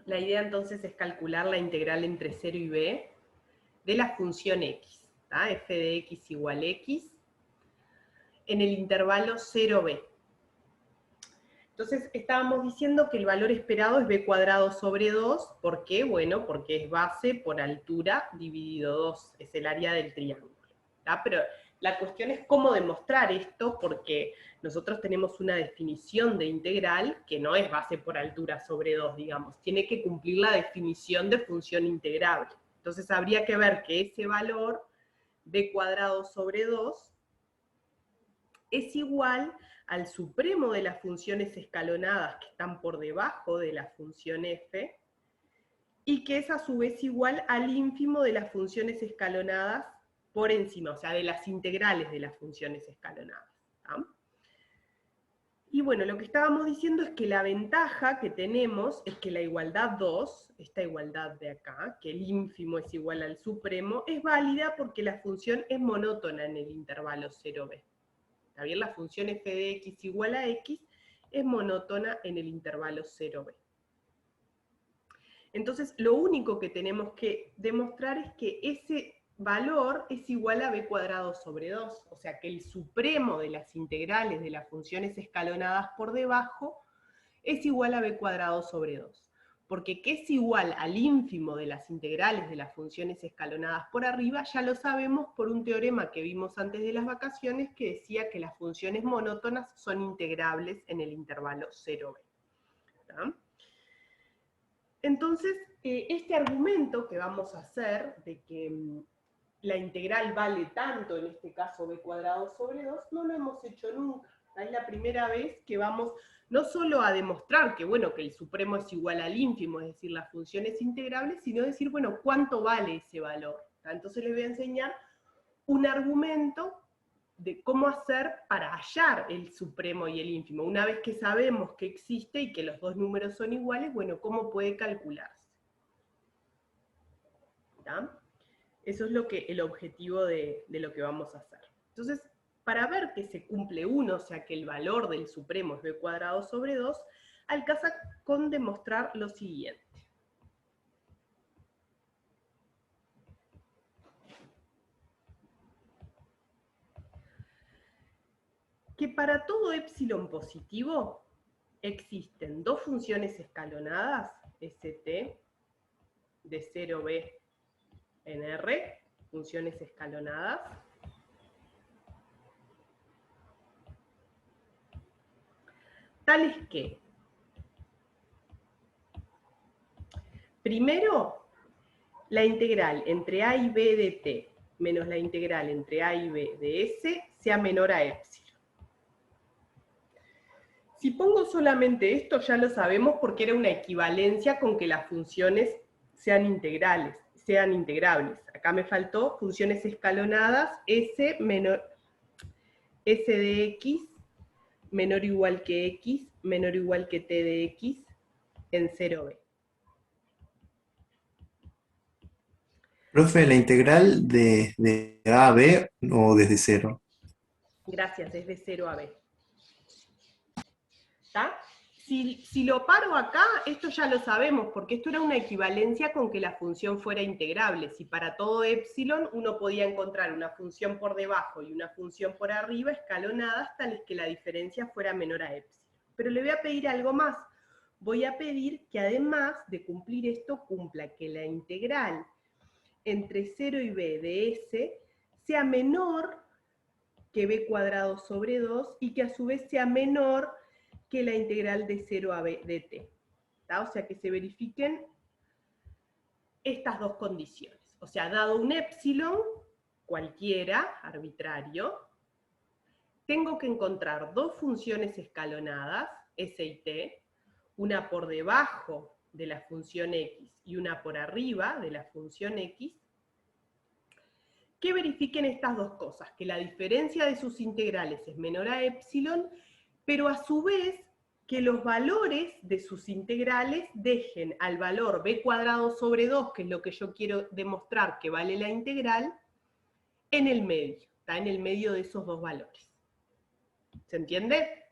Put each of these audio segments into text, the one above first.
La idea entonces es calcular la integral entre 0 y b de la función x, ¿tá? F de x igual x, en el intervalo 0b. Entonces estábamos diciendo que el valor esperado es b cuadrado sobre 2, ¿por qué? Bueno, porque es base por altura dividido 2, es el área del triángulo, ¿tá? Pero la cuestión es cómo demostrar esto, porque nosotros tenemos una definición de integral que no es base por altura sobre 2, digamos, tiene que cumplir la definición de función integrable. Entonces habría que ver que ese valor, b cuadrado sobre 2, es igual al supremo de las funciones escalonadas que están por debajo de la función f, y que es a su vez igual al ínfimo de las funciones escalonadas por encima, o sea, de las integrales de las funciones escalonadas, ¿tá? Y bueno, lo que estábamos diciendo es que la ventaja que tenemos es que la igualdad 2, esta igualdad de acá, que el ínfimo es igual al supremo, es válida porque la función es monótona en el intervalo 0b. ¿Está bien? La función f de x igual a x es monótona en el intervalo 0b. Entonces, lo único que tenemos que demostrar es que ese valor es igual a b cuadrado sobre 2, o sea que el supremo de las integrales de las funciones escalonadas por debajo es igual a b cuadrado sobre 2. Porque que es igual al ínfimo de las integrales de las funciones escalonadas por arriba, ya lo sabemos por un teorema que vimos antes de las vacaciones que decía que las funciones monótonas son integrables en el intervalo 0b. ¿Tá? Entonces, este argumento que vamos a hacer de que la integral vale tanto, en este caso b cuadrado sobre 2, no lo hemos hecho nunca. Es la primera vez que vamos no solo a demostrar que, bueno, que el supremo es igual al ínfimo, es decir, la función es integrable, sino decir, bueno, ¿cuánto vale ese valor? Entonces les voy a enseñar un argumento de cómo hacer para hallar el supremo y el ínfimo. Una vez que sabemos que existe y que los dos números son iguales, bueno, ¿cómo puede calcularse? ¿Tá? Eso es el objetivo de lo que vamos a hacer. Entonces, para ver que se cumple uno, o sea que el valor del supremo es b cuadrado sobre 2, alcanza con demostrar lo siguiente. Que para todo epsilon positivo existen dos funciones escalonadas, st, de 0b en R, funciones escalonadas, tales que, primero, la integral entre a y b de t menos la integral entre a y b de s sea menor a epsilon. Si pongo solamente esto, ya lo sabemos porque era una equivalencia con que las funciones sean integrales, sean integrables. Acá me faltó funciones escalonadas, s de x menor o igual que x menor o igual que t de x en 0b. Profe, ¿la integral de A a B o desde cero? Gracias, desde 0 a b. ¿Está? Si lo paro acá, esto ya lo sabemos, porque esto era una equivalencia con que la función fuera integrable. Si para todo epsilon uno podía encontrar una función por debajo y una función por arriba escalonadas, tales que la diferencia fuera menor a epsilon. Pero le voy a pedir algo más. Voy a pedir que además de cumplir esto, cumpla que la integral entre 0 y b de s sea menor que b cuadrado sobre 2 y que a su vez sea menor que la integral de 0 a b de t. ¿Tá? O sea, que se verifiquen estas dos condiciones. O sea, dado un epsilon, cualquiera, arbitrario, tengo que encontrar dos funciones escalonadas, s y t, una por debajo de la función x y una por arriba de la función x, que verifiquen estas dos cosas, que la diferencia de sus integrales es menor a epsilon, pero a su vez que los valores de sus integrales dejen al valor b cuadrado sobre 2, que es lo que yo quiero demostrar que vale la integral, en el medio, está en el medio de esos dos valores. ¿Se entiende?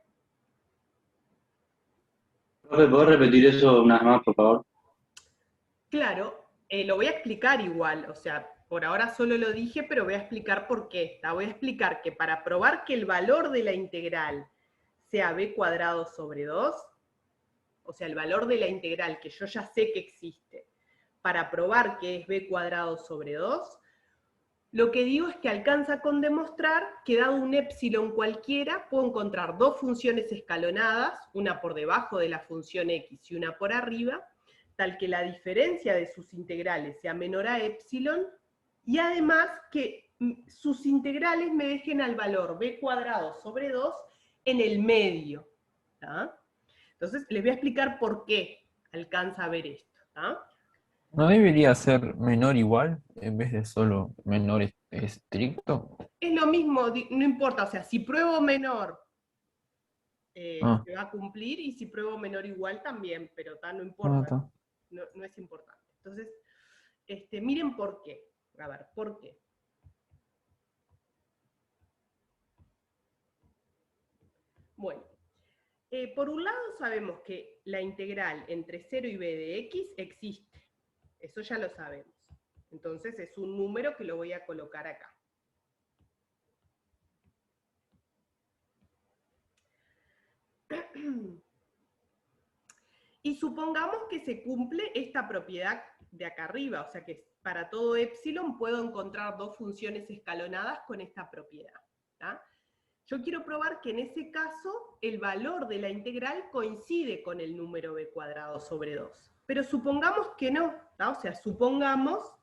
Profe, ¿podés repetir eso una vez más, por favor? Claro, lo voy a explicar igual, o sea, por ahora solo lo dije, pero voy a explicar por qué. Voy a explicar que para probar que el valor de la integral sea b cuadrado sobre 2, o sea, el valor de la integral que yo ya sé que existe, para probar que es b cuadrado sobre 2, lo que digo es que alcanza con demostrar que dado un épsilon cualquiera, puedo encontrar dos funciones escalonadas, una por debajo de la función x y una por arriba, tal que la diferencia de sus integrales sea menor a épsilon, y además que sus integrales me dejen al valor b cuadrado sobre 2 en el medio. ¿Tá? Entonces, les voy a explicar por qué alcanza a ver esto. ¿Tá? ¿No debería ser menor igual en vez de solo menor estricto? Es lo mismo, no importa, o sea, si pruebo menor, Ah, se va a cumplir, y si pruebo menor igual también, pero no ah, importa, está. no es importante. Entonces, miren por qué. A ver, ¿por qué? Bueno, por un lado sabemos que la integral entre 0 y b de x existe. Eso ya lo sabemos. Entonces es un número que lo voy a colocar acá. Y supongamos que se cumple esta propiedad de acá arriba, o sea que para todo épsilon puedo encontrar dos funciones escalonadas con esta propiedad. ¿Tá? Yo quiero probar que en ese caso el valor de la integral coincide con el número b cuadrado sobre 2. Pero supongamos que no, ¿tá? O sea, supongamos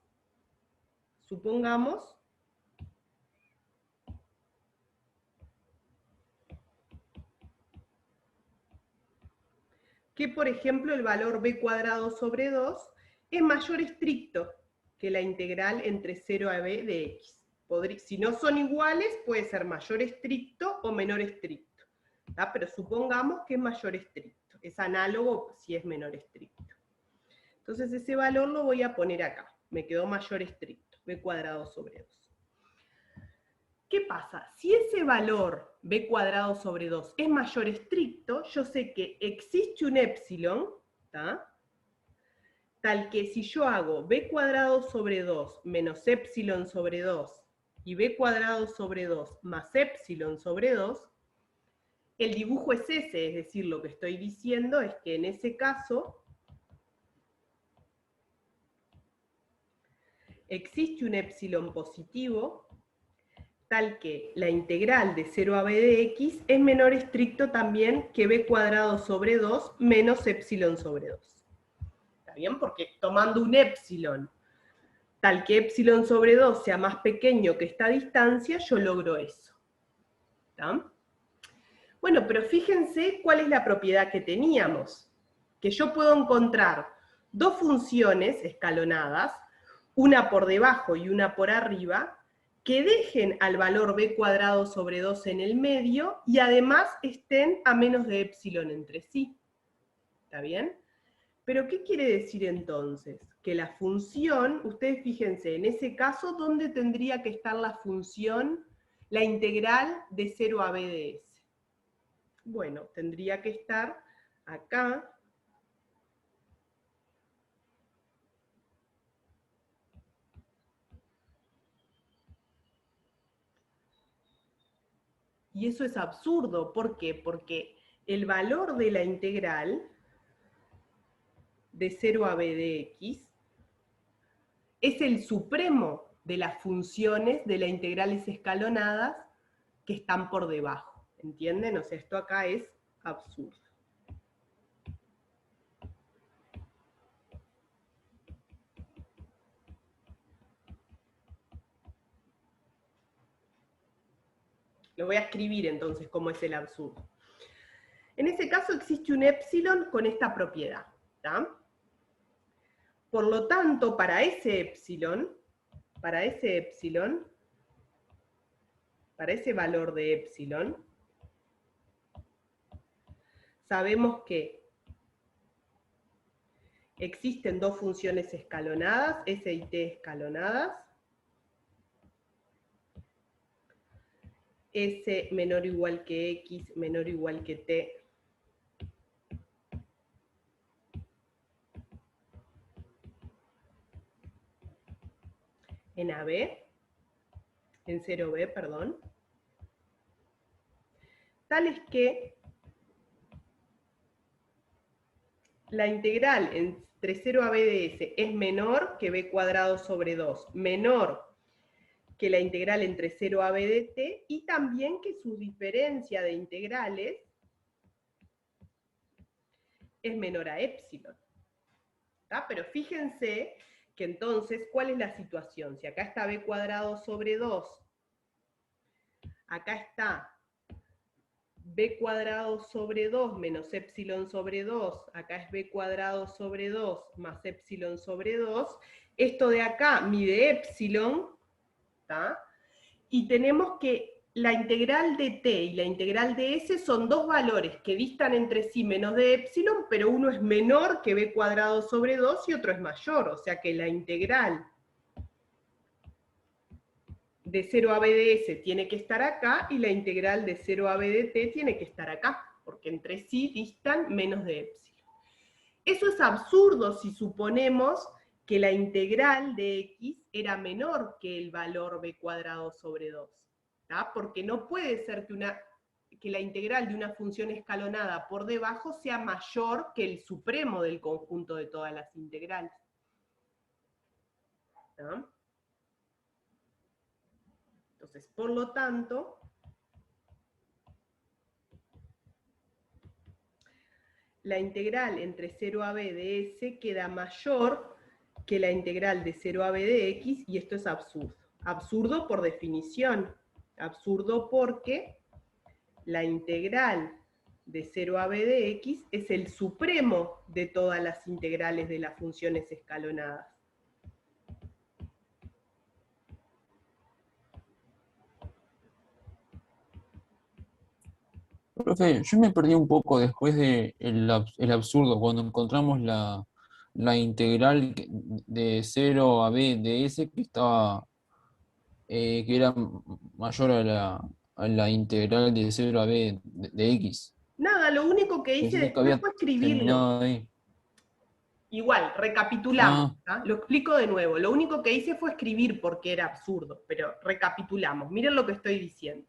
que, por ejemplo, el valor b cuadrado sobre 2 es mayor estricto que la integral entre 0 a b de x. Si no son iguales, puede ser mayor estricto o menor estricto. ¿Tá? Pero supongamos que es mayor estricto. Es análogo si es menor estricto. Entonces ese valor lo voy a poner acá. Me quedó mayor estricto, b cuadrado sobre 2. ¿Qué pasa? Si ese valor b cuadrado sobre 2 es mayor estricto, yo sé que existe un épsilon, ¿tá? Tal que si yo hago b cuadrado sobre 2 menos épsilon sobre 2 y b cuadrado sobre 2 más épsilon sobre 2, el dibujo es ese, es decir, lo que estoy diciendo es que en ese caso existe un épsilon positivo, tal que la integral de 0 a b de x es menor estricto también que b cuadrado sobre 2 menos épsilon sobre 2. ¿Está bien? Porque tomando un épsilon, tal que épsilon sobre 2 sea más pequeño que esta distancia, yo logro eso. ¿Está? Bueno, pero fíjense cuál es la propiedad que teníamos. Que yo puedo encontrar dos funciones escalonadas, una por debajo y una por arriba, que dejen al valor b cuadrado sobre 2 en el medio y además estén a menos de épsilon entre sí. ¿Está bien? Pero ¿qué quiere decir entonces? Que la función, ustedes fíjense, en ese caso, ¿dónde tendría que estar la función, la integral de 0 a b de s? Bueno, tendría que estar acá. Y eso es absurdo. ¿Por qué? Porque el valor de la integral de 0 a b de x es el supremo de las funciones de las integrales escalonadas que están por debajo. ¿Entienden? O sea, esto acá es absurdo. Lo voy a escribir entonces cómo es el absurdo. En ese caso existe un épsilon con esta propiedad. ¿Tá? Por lo tanto, para ese valor de épsilon, sabemos que existen dos funciones escalonadas, S y T escalonadas, S menor o igual que X menor o igual que T en AB, en 0B, perdón, tal es que la integral entre 0 a b de s es menor que b cuadrado sobre 2, menor que la integral entre 0 a b de t, y también que su diferencia de integrales es menor a epsilon. ¿Tá? Pero fíjense que entonces, ¿cuál es la situación? Si acá está b cuadrado sobre 2, acá está b cuadrado sobre 2 menos epsilon sobre 2, acá es b cuadrado sobre 2 más epsilon sobre 2, esto de acá mide epsilon, ¿tá? Y tenemos que la integral de t y la integral de s son dos valores que distan entre sí menos de epsilon, pero uno es menor que b cuadrado sobre 2 y otro es mayor, o sea que la integral de 0 a b de s tiene que estar acá, y la integral de 0 a b de t tiene que estar acá, porque entre sí distan menos de epsilon. Eso es absurdo si suponemos que la integral de x era menor que el valor b cuadrado sobre 2, ¿tá? Porque no puede ser que la integral de una función escalonada por debajo sea mayor que el supremo del conjunto de todas las integrales, ¿tá? Entonces, por lo tanto, la integral entre 0 a b de s queda mayor que la integral de 0 a b de x, y esto es absurdo. Absurdo por definición. Absurdo porque la integral de 0 a b de x es el supremo de todas las integrales de las funciones escalonadas. Profe, yo me perdí un poco después de el absurdo, cuando encontramos la integral de 0 a b de s que era mayor a la integral de 0 a b de x. Nada, lo único que hice Pensé que después había fue escribirlo. terminado ahí. Igual, recapitulamos, Ah, ¿tá? Lo explico de nuevo. Lo único que hice fue escribir porque era absurdo, pero recapitulamos. Miren lo que estoy diciendo.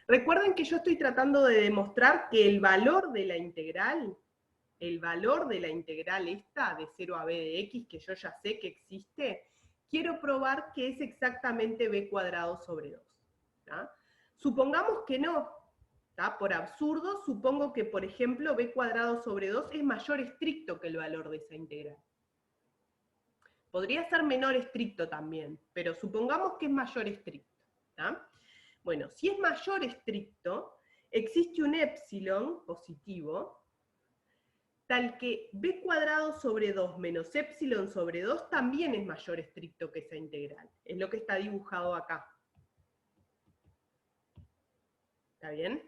Recuerden que yo estoy tratando de demostrar que el valor de la integral esta de 0 a b de x, que yo ya sé que existe, quiero probar que es exactamente b cuadrado sobre 2. ¿Tá? Supongamos que no. ¿Tá? Por absurdo, supongo que, por ejemplo, b cuadrado sobre 2 es mayor estricto que el valor de esa integral. Podría ser menor estricto también, pero supongamos que es mayor estricto. ¿Tá? Bueno, si es mayor estricto, existe un epsilon positivo, tal que b cuadrado sobre 2 menos epsilon sobre 2 también es mayor estricto que esa integral. Es lo que está dibujado acá. ¿Está bien?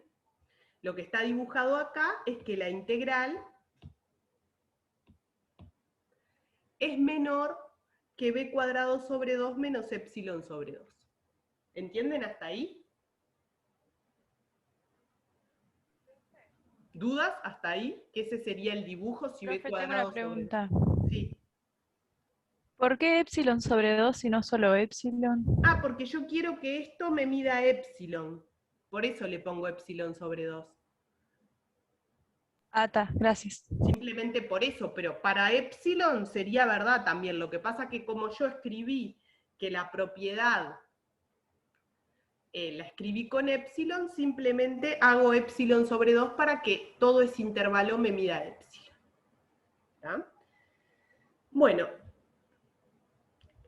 Lo que está dibujado acá es que la integral es menor que b cuadrado sobre 2 menos epsilon sobre 2. ¿Entienden hasta ahí? ¿Dudas hasta ahí? Que ese sería el dibujo si b Profe, tengo una cuadrado sobre 2. pregunta. Sí. ¿Por qué epsilon sobre 2 y no solo epsilon? Ah, porque yo quiero que esto me mida epsilon. Por eso le pongo epsilon sobre 2. Ah, está, gracias. Simplemente por eso, pero para epsilon sería verdad también. Lo que pasa que como yo escribí que la propiedad la escribí con epsilon, simplemente hago epsilon sobre 2 para que todo ese intervalo me mida epsilon. ¿Tá? Bueno,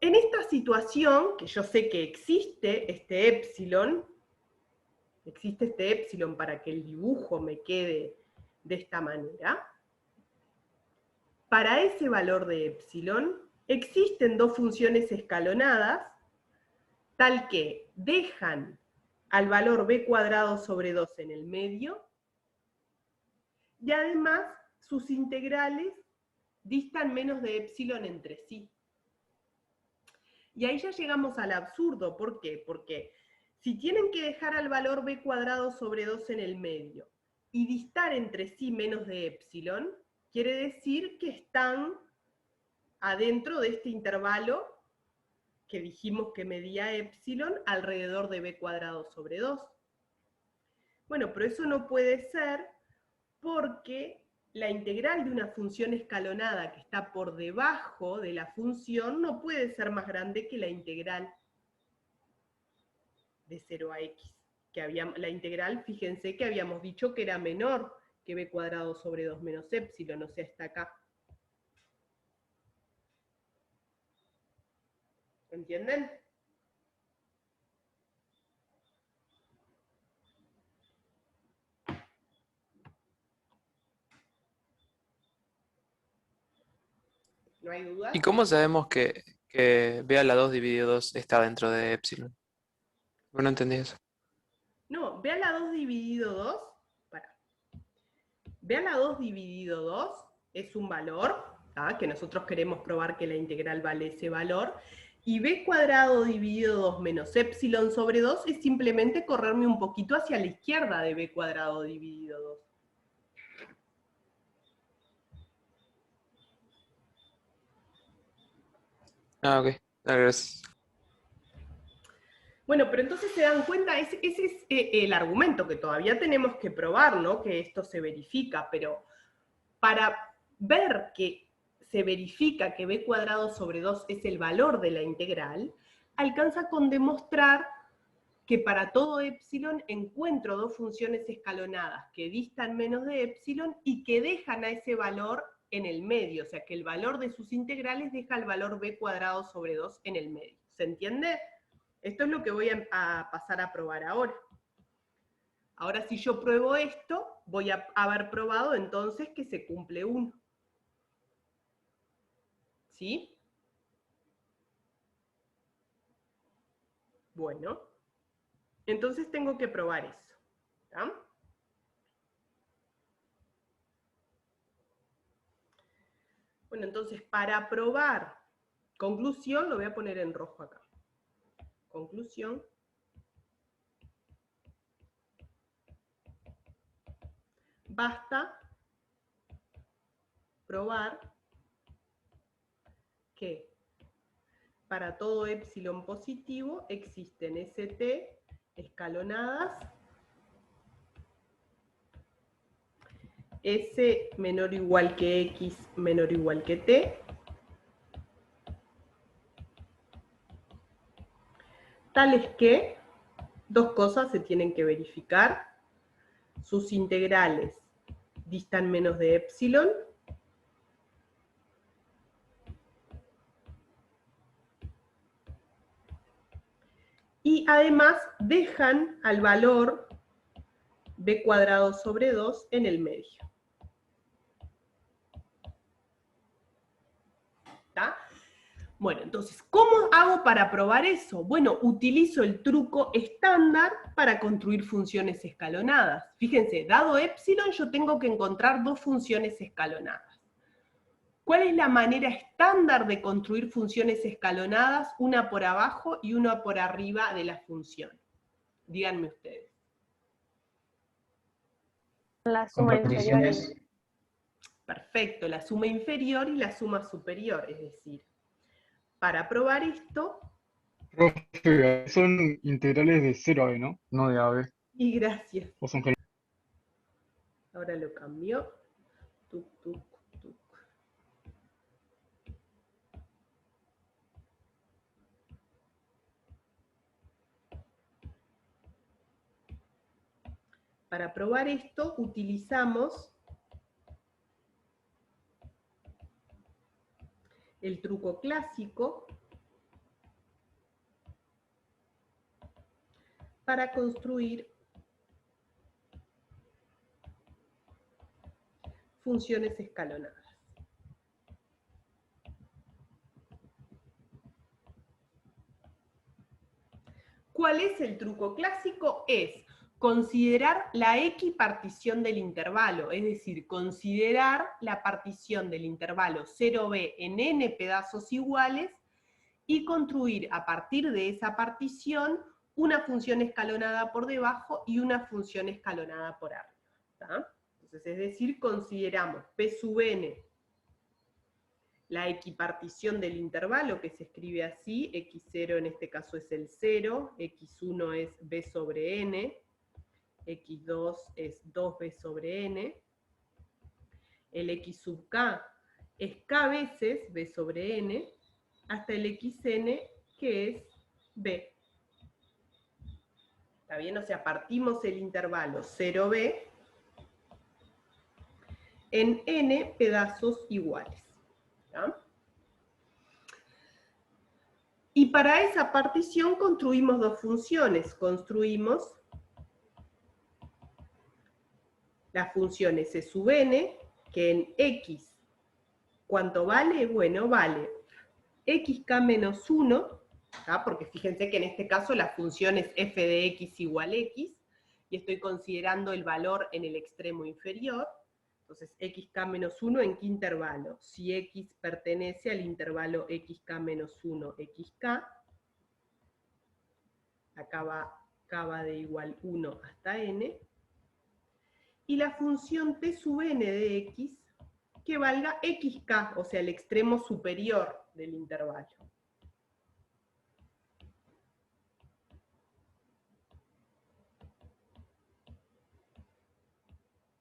en esta situación, que yo sé que existe este epsilon para que el dibujo me quede de esta manera, para ese valor de epsilon existen dos funciones escalonadas, tal que dejan al valor b cuadrado sobre 2 en el medio, y además sus integrales distan menos de epsilon entre sí. Y ahí ya llegamos al absurdo. ¿Por qué? Porque si tienen que dejar al valor b cuadrado sobre 2 en el medio y distar entre sí menos de epsilon, quiere decir que están adentro de este intervalo que dijimos que medía epsilon alrededor de b cuadrado sobre 2. Bueno, pero eso no puede ser porque la integral de una función escalonada que está por debajo de la función no puede ser más grande que la integral de 0 a x. La integral, fíjense que habíamos dicho que era menor que b cuadrado sobre 2 menos epsilon, o sea, está acá. ¿Entienden? ¿No hay duda? ¿Y cómo sabemos que b a la 2 dividido 2 está dentro de epsilon? No entendí eso. No, b a la 2 dividido 2, b a la 2 dividido 2 es un valor, ¿tá? Que nosotros queremos probar que la integral vale ese valor, y b cuadrado dividido 2 menos epsilon sobre 2 es simplemente correrme un poquito hacia la izquierda de b cuadrado dividido 2. Ah, ok. Gracias. Bueno, pero entonces se dan cuenta, ese es el argumento que todavía tenemos que probar, ¿no? Que esto se verifica, pero para ver que se verifica que b cuadrado sobre 2 es el valor de la integral, alcanza con demostrar que para todo epsilon encuentro dos funciones escalonadas que distan menos de epsilon y que dejan a ese valor en el medio, o sea que el valor de sus integrales deja el valor b cuadrado sobre 2 en el medio. ¿Se entiende? Esto es lo que voy a pasar a probar ahora. Ahora, si yo pruebo esto, voy a haber probado entonces que se cumple 1. ¿Sí? Bueno, entonces tengo que probar eso. ¿Tá? Bueno, entonces para probar conclusión, lo voy a poner en rojo acá. Conclusión. Basta probar que para todo epsilon positivo existen ST escalonadas S menor o igual que X menor o igual que T, tales que dos cosas se tienen que verificar: sus integrales distan menos de epsilon y además dejan al valor b cuadrado sobre 2 en el medio. ¿Está? Bueno, entonces, ¿cómo hago para probar eso? Bueno, utilizo el truco estándar para construir funciones escalonadas. Fíjense, dado epsilon, yo tengo que encontrar dos funciones escalonadas. ¿Cuál es la manera estándar de construir funciones escalonadas, una por abajo y una por arriba de la función? Díganme ustedes. La Con suma inferior. particiones. Perfecto, la suma inferior y la suma superior, es decir, para probar esto... Profe, son integrales de 0 a b, ¿no? No de a b. Y gracias. O son Ahora lo cambio. Tuc, tuc, tuc. Para probar esto utilizamos el truco clásico para construir funciones escalonadas. ¿Cuál es el truco clásico? Es considerar la equipartición del intervalo, es decir, considerar la partición del intervalo 0b en n pedazos iguales y construir a partir de esa partición una función escalonada por debajo y una función escalonada por arriba. ¿Tá? Entonces, es decir, consideramos P sub n la equipartición del intervalo, que se escribe así, x0 en este caso es el 0, x1 es b sobre n, x2 es 2b sobre n, el x sub k es k veces b sobre n, hasta el xn, que es b. ¿Está bien? O sea, partimos el intervalo 0b en n pedazos iguales. ¿Está? Y para esa partición construimos dos funciones. Construimos la función s sub n, que en x, ¿cuánto vale? Bueno, vale xk menos 1, ¿tá? Porque fíjense que en este caso la función es f de x igual x, y estoy considerando el valor en el extremo inferior. Entonces, xk menos 1, ¿en qué intervalo? Si x pertenece al intervalo xk menos 1, xk, acá va de igual 1 hasta n, y la función t sub n de x, que valga xk, o sea, el extremo superior del intervalo.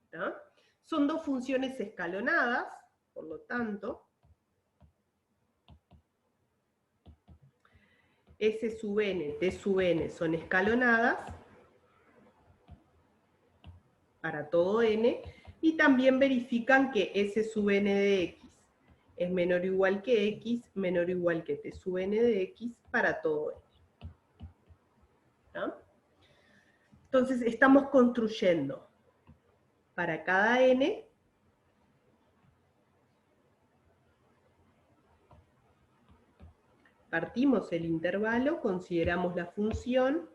¿Tá? Son dos funciones escalonadas, por lo tanto, S sub n, T sub n son escalonadas para todo n, y también verifican que S sub n de x es menor o igual que x, menor o igual que T sub n de x para todo n. ¿Tá? Entonces estamos construyendo para cada n partimos el intervalo, consideramos la función,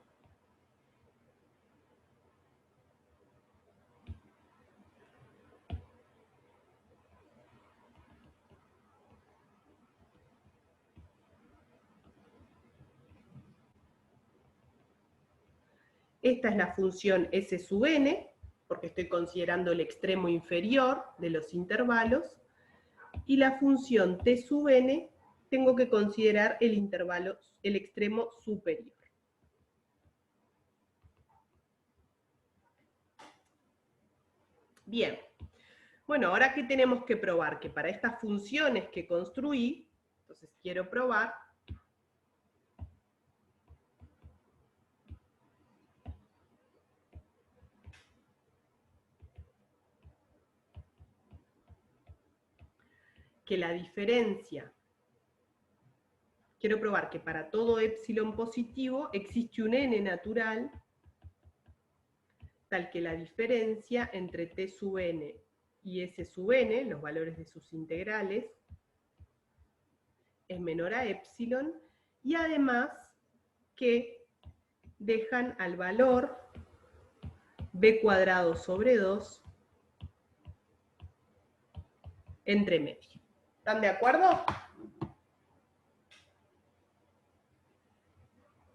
esta es la función S sub n, porque estoy considerando el extremo inferior de los intervalos, y la función T sub n tengo que considerar el intervalo, el extremo superior. Bien. Bueno, ahora ¿qué tenemos que probar? Que para estas funciones que construí, entonces quiero probar que la diferencia, quiero probar que para todo epsilon positivo existe un n natural, tal que la diferencia entre t sub n y s sub n, los valores de sus integrales, es menor a epsilon, y además que dejan al valor b cuadrado sobre 2 entre medio. ¿Están de acuerdo?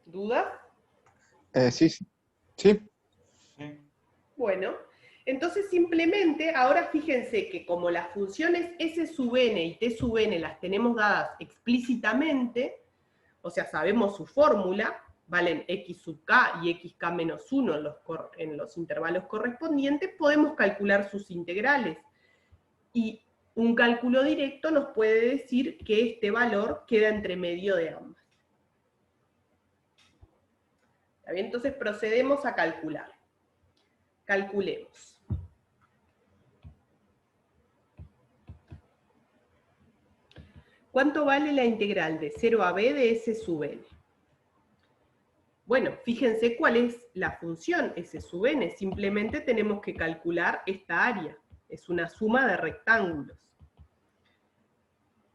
¿Dudas? Sí, sí. Sí. Bueno, entonces simplemente, ahora fíjense que como las funciones s sub n y t sub n las tenemos dadas explícitamente, o sea, sabemos su fórmula, valen x sub k y xk menos 1 en los intervalos correspondientes, podemos calcular sus integrales. Y un cálculo directo nos puede decir que este valor queda entre medio de ambas. ¿Está bien? Entonces procedemos a calcular. Calculemos. ¿Cuánto vale la integral de 0 a b de s sub n? Bueno, fíjense cuál es la función s sub n. Simplemente tenemos que calcular esta área. Es una suma de rectángulos.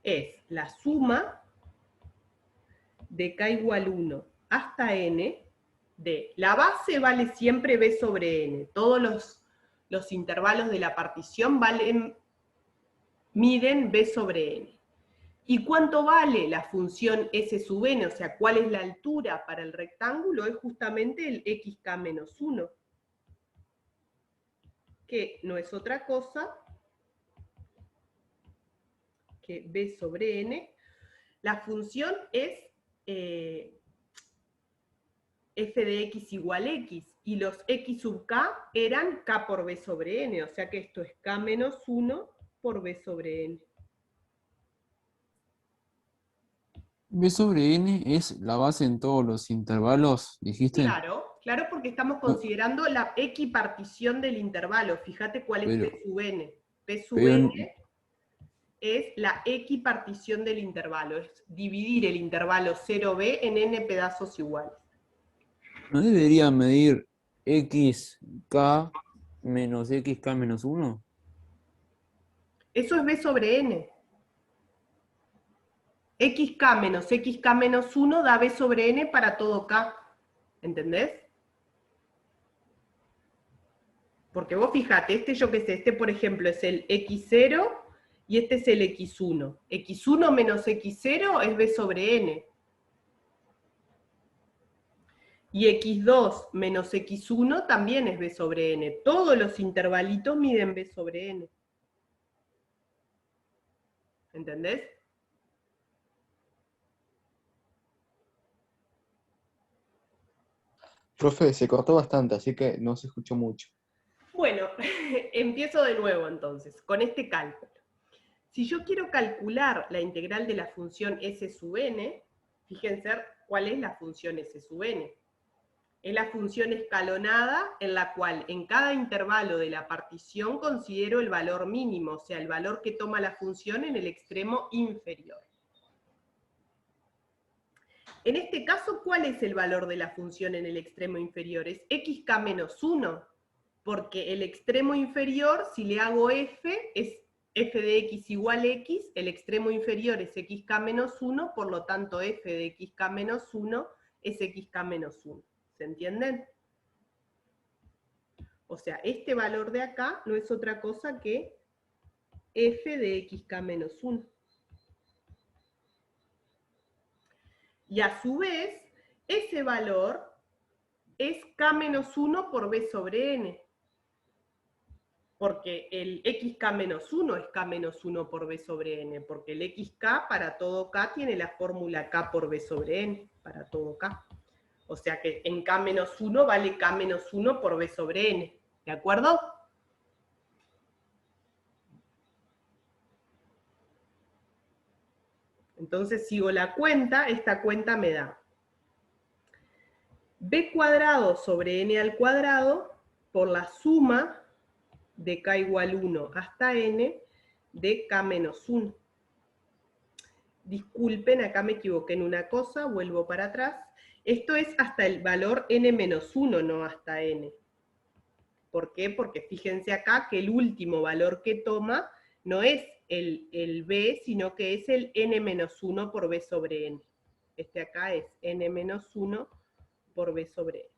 Es la suma de k igual 1 hasta n de la base vale siempre b sobre n. Todos los intervalos de la partición miden b sobre n. ¿Y cuánto vale la función s sub n? O sea, ¿cuál es la altura para el rectángulo? Es justamente el xk menos 1, que no es otra cosa que b sobre n, la función es f de x igual x, y los x sub k eran k por b sobre n, o sea que esto es k menos 1 por b sobre n. B sobre n es la base en todos los intervalos, dijiste. Claro, claro, porque estamos considerando la equipartición del intervalo. Fíjate cuál es Pero- p sub n. P sub pero n es la equipartición del intervalo, es dividir el intervalo 0b en n pedazos iguales. ¿No debería medir xk menos xk menos 1? Eso es b sobre n. xk menos 1 da b sobre n para todo k. ¿Entendés? Porque vos fijate, yo qué sé, por ejemplo es el x0 y este es el x1. x1 menos x0 es b sobre n. Y x2 menos x1 también es b sobre n. Todos los intervalitos miden b sobre n. ¿Entendés? Profe, se cortó bastante, así que no se escuchó mucho. Bueno, empiezo de nuevo entonces, con este cálculo. Si yo quiero calcular la integral de la función s sub n, fíjense cuál es la función s sub n. Es la función escalonada en la cual en cada intervalo de la partición considero el valor mínimo, o sea, el valor que toma la función en el extremo inferior. En este caso, ¿cuál es el valor de la función en el extremo inferior? Es xk menos 1, porque el extremo inferior, si le hago f, es f de x igual x, el extremo inferior es xk menos 1, por lo tanto f de xk menos 1 es xk menos 1. ¿Se entienden? O sea, este valor de acá no es otra cosa que f de xk menos 1. Y a su vez, ese valor es k menos 1 por b sobre n. Porque el xk menos 1 es k menos 1 por b sobre n, porque el xk para todo k tiene la fórmula k por b sobre n, para todo k. O sea que en k menos 1 vale k menos 1 por b sobre n, ¿de acuerdo? Entonces sigo la cuenta, esta cuenta me da b cuadrado sobre n al cuadrado por la suma de k igual 1 hasta n de k menos 1. Disculpen, acá me equivoqué en una cosa, vuelvo para atrás. Esto es hasta el valor n menos 1, no hasta n. ¿Por qué? Porque fíjense acá que el último valor que toma no es el b, sino que es el n menos 1 por b sobre n. Este acá es n menos 1 por b sobre n.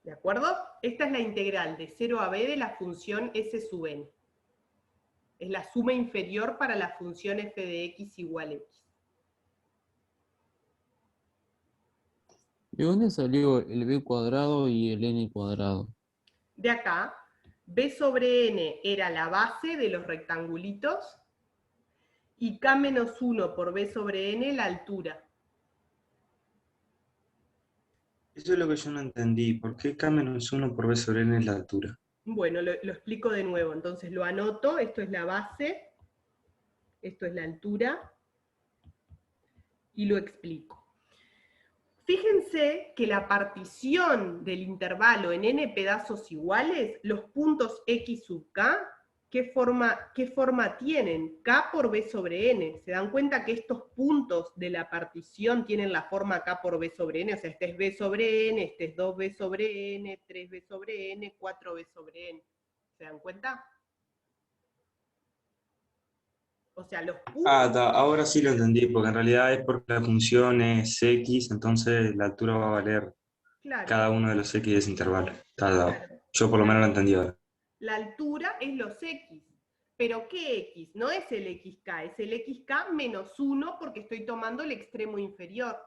¿De acuerdo? Esta es la integral de 0 a b de la función s sub n. Es la suma inferior para la función f de x igual x. ¿De dónde salió el b cuadrado y el n cuadrado? De acá, b sobre n era la base de los rectangulitos y k menos 1 por b sobre n la altura. Eso es lo que yo no entendí. ¿Por qué K-1 por B sobre N es la altura? Bueno, lo explico de nuevo. Entonces lo anoto, esto es la base, esto es la altura, y lo explico. Fíjense que la partición del intervalo en n pedazos iguales, los puntos x sub k, ¿qué forma tienen? K por b sobre n. ¿Se dan cuenta que estos puntos de la partición tienen la forma k por b sobre n? O sea, este es b sobre n, este es 2b sobre n, 3b sobre n, 4b sobre n. ¿Se dan cuenta? O sea, los puntos... Ahora sí lo entendí, porque en realidad es porque la función es X, entonces la altura va a valer Claro, cada uno de los X de ese intervalo. Está dado. claro. Yo por lo menos lo entendí ahora. La altura es los x. ¿Pero qué x? No es el xk, es el xk menos 1 porque estoy tomando el extremo inferior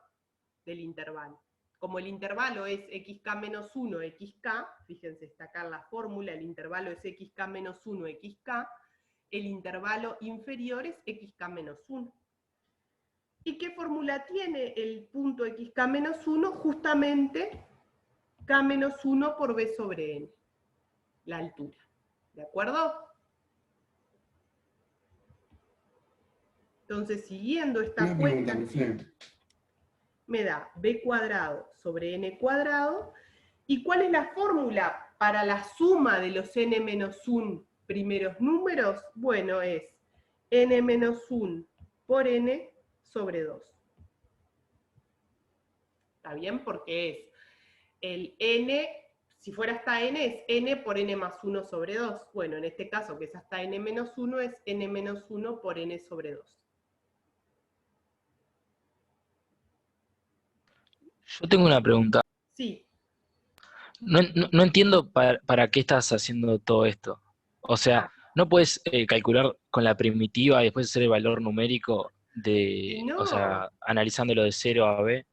del intervalo. como el intervalo es xk menos 1, xk, fíjense, está acá en la fórmula, el intervalo es xk menos 1, xk, el intervalo inferior es xk menos 1. ¿Y qué fórmula tiene el punto xk menos 1? Justamente k menos 1 por b sobre n, la altura. ¿De acuerdo? Entonces, siguiendo esta cuenta, me da b cuadrado sobre n cuadrado. ¿Y cuál es la fórmula para la suma de los n menos 1 primeros números? Bueno, es n menos 1 por n sobre 2. ¿Está bien? Porque es el n, si fuera hasta n, es n por n más 1 sobre 2. Bueno, en este caso, que es hasta n menos 1, es n menos 1 por n sobre 2. Yo tengo una pregunta. Sí. No entiendo para qué estás haciendo todo esto. O sea, ¿no puedes calcular con la primitiva y después hacer el valor numérico de, No. o sea, analizándolo de 0 a b?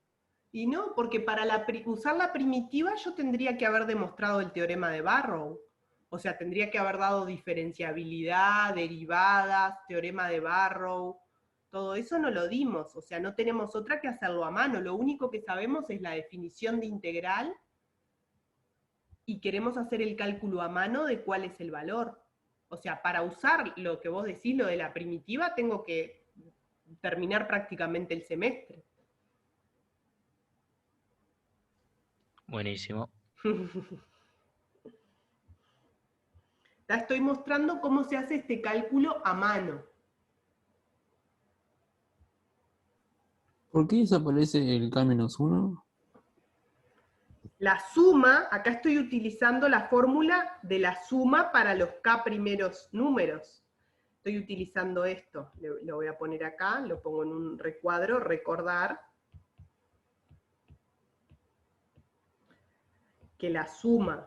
Y no, porque para usar la primitiva yo tendría que haber demostrado el teorema de Barrow. O sea, tendría que haber dado diferenciabilidad, derivadas, teorema de Barrow. Todo eso no lo dimos. O sea, no tenemos otra que hacerlo a mano. Lo único que sabemos es la definición de integral y queremos hacer el cálculo a mano de cuál es el valor. O sea, para usar lo que vos decís, lo de la primitiva, tengo que terminar prácticamente el semestre. Buenísimo. Ya estoy mostrando cómo se hace este cálculo a mano. ¿Por qué desaparece el K-1? La suma, acá estoy utilizando la fórmula de la suma para los K primeros números. Estoy utilizando esto, lo voy a poner acá, lo pongo en un recuadro, recordar que la suma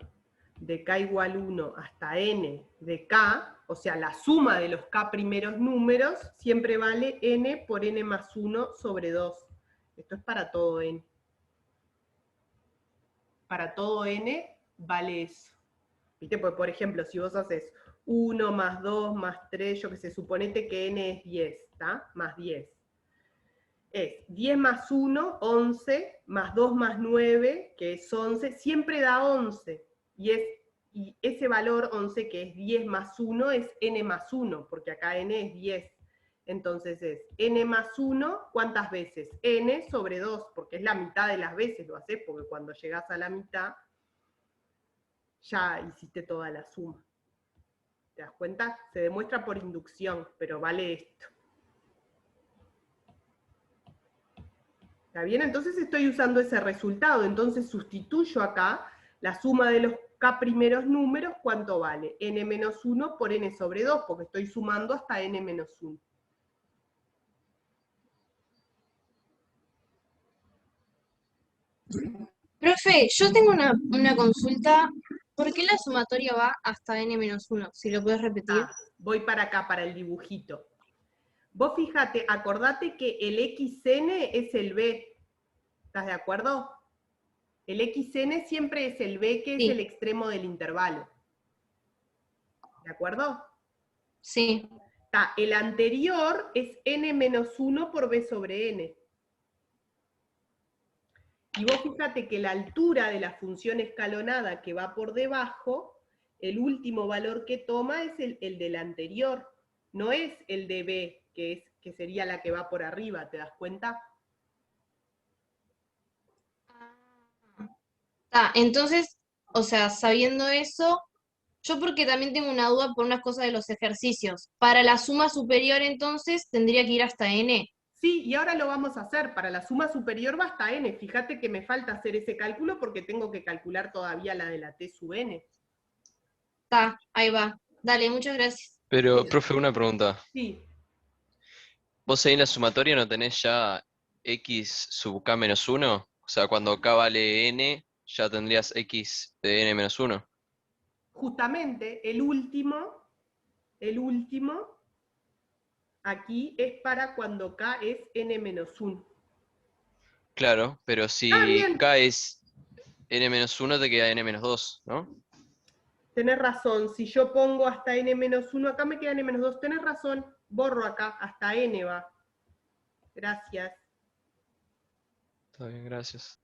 de k igual 1 hasta n de k, o sea, la suma de los k primeros números, siempre vale n por n más 1 sobre 2. Esto es para todo n. Para todo n vale eso. ¿Viste? Pues, por ejemplo, si vos haces 1 más 2 más 3, yo que sé, suponete que n es 10, ¿está? Más 10. Es 10 más 1, 11, más 2 más 9, que es 11, siempre da 11. Y ese valor 11, que es 10 más 1, es n más 1, porque acá n es 10. Entonces es n más 1, ¿cuántas veces? N sobre 2, porque es la mitad de las veces lo haces, porque cuando llegás a la mitad, ya hiciste toda la suma. ¿Te das cuenta? Se demuestra por inducción, pero vale esto. ¿Está bien? Entonces estoy usando ese resultado, entonces sustituyo acá la suma de los k primeros números, ¿cuánto vale? N menos 1 por n sobre 2, porque estoy sumando hasta n menos 1. Profe, yo tengo una consulta. ¿Por qué la sumatoria va hasta n-1? Si lo puedes repetir. Voy para acá, para el dibujito. Vos fíjate, acordate que el xn es el b. ¿Estás de acuerdo? El xn siempre es el b, que Sí. es el extremo del intervalo. ¿De acuerdo? Sí. El anterior es n menos 1 por b sobre n. Y vos fíjate que la altura de la función escalonada que va por debajo, el último valor que toma es el del anterior, no es el de b, que sería la que va por arriba, ¿te das cuenta? Entonces, o sea, sabiendo eso, yo porque también tengo una duda por unas cosas de los ejercicios. Para la suma superior, entonces, tendría que ir hasta n. Sí, y ahora lo vamos a hacer. Para la suma superior va hasta n. Fíjate que me falta hacer ese cálculo porque tengo que calcular todavía la de la t sub n. Ahí va. Dale, muchas gracias. Pero, profe, una pregunta. Sí. ¿Vos ahí en la sumatoria no tenés ya x sub k menos 1? O sea, cuando k vale n, ya tendrías x de n menos 1. Justamente, el último, aquí es para cuando k es n menos 1. Claro, pero Ah, si bien, K es n-1 te queda n-2, ¿no? tenés razón. Si yo pongo hasta n-1, acá me queda n-2. Tenés razón, borro acá, hasta n va. Gracias. Está bien, gracias.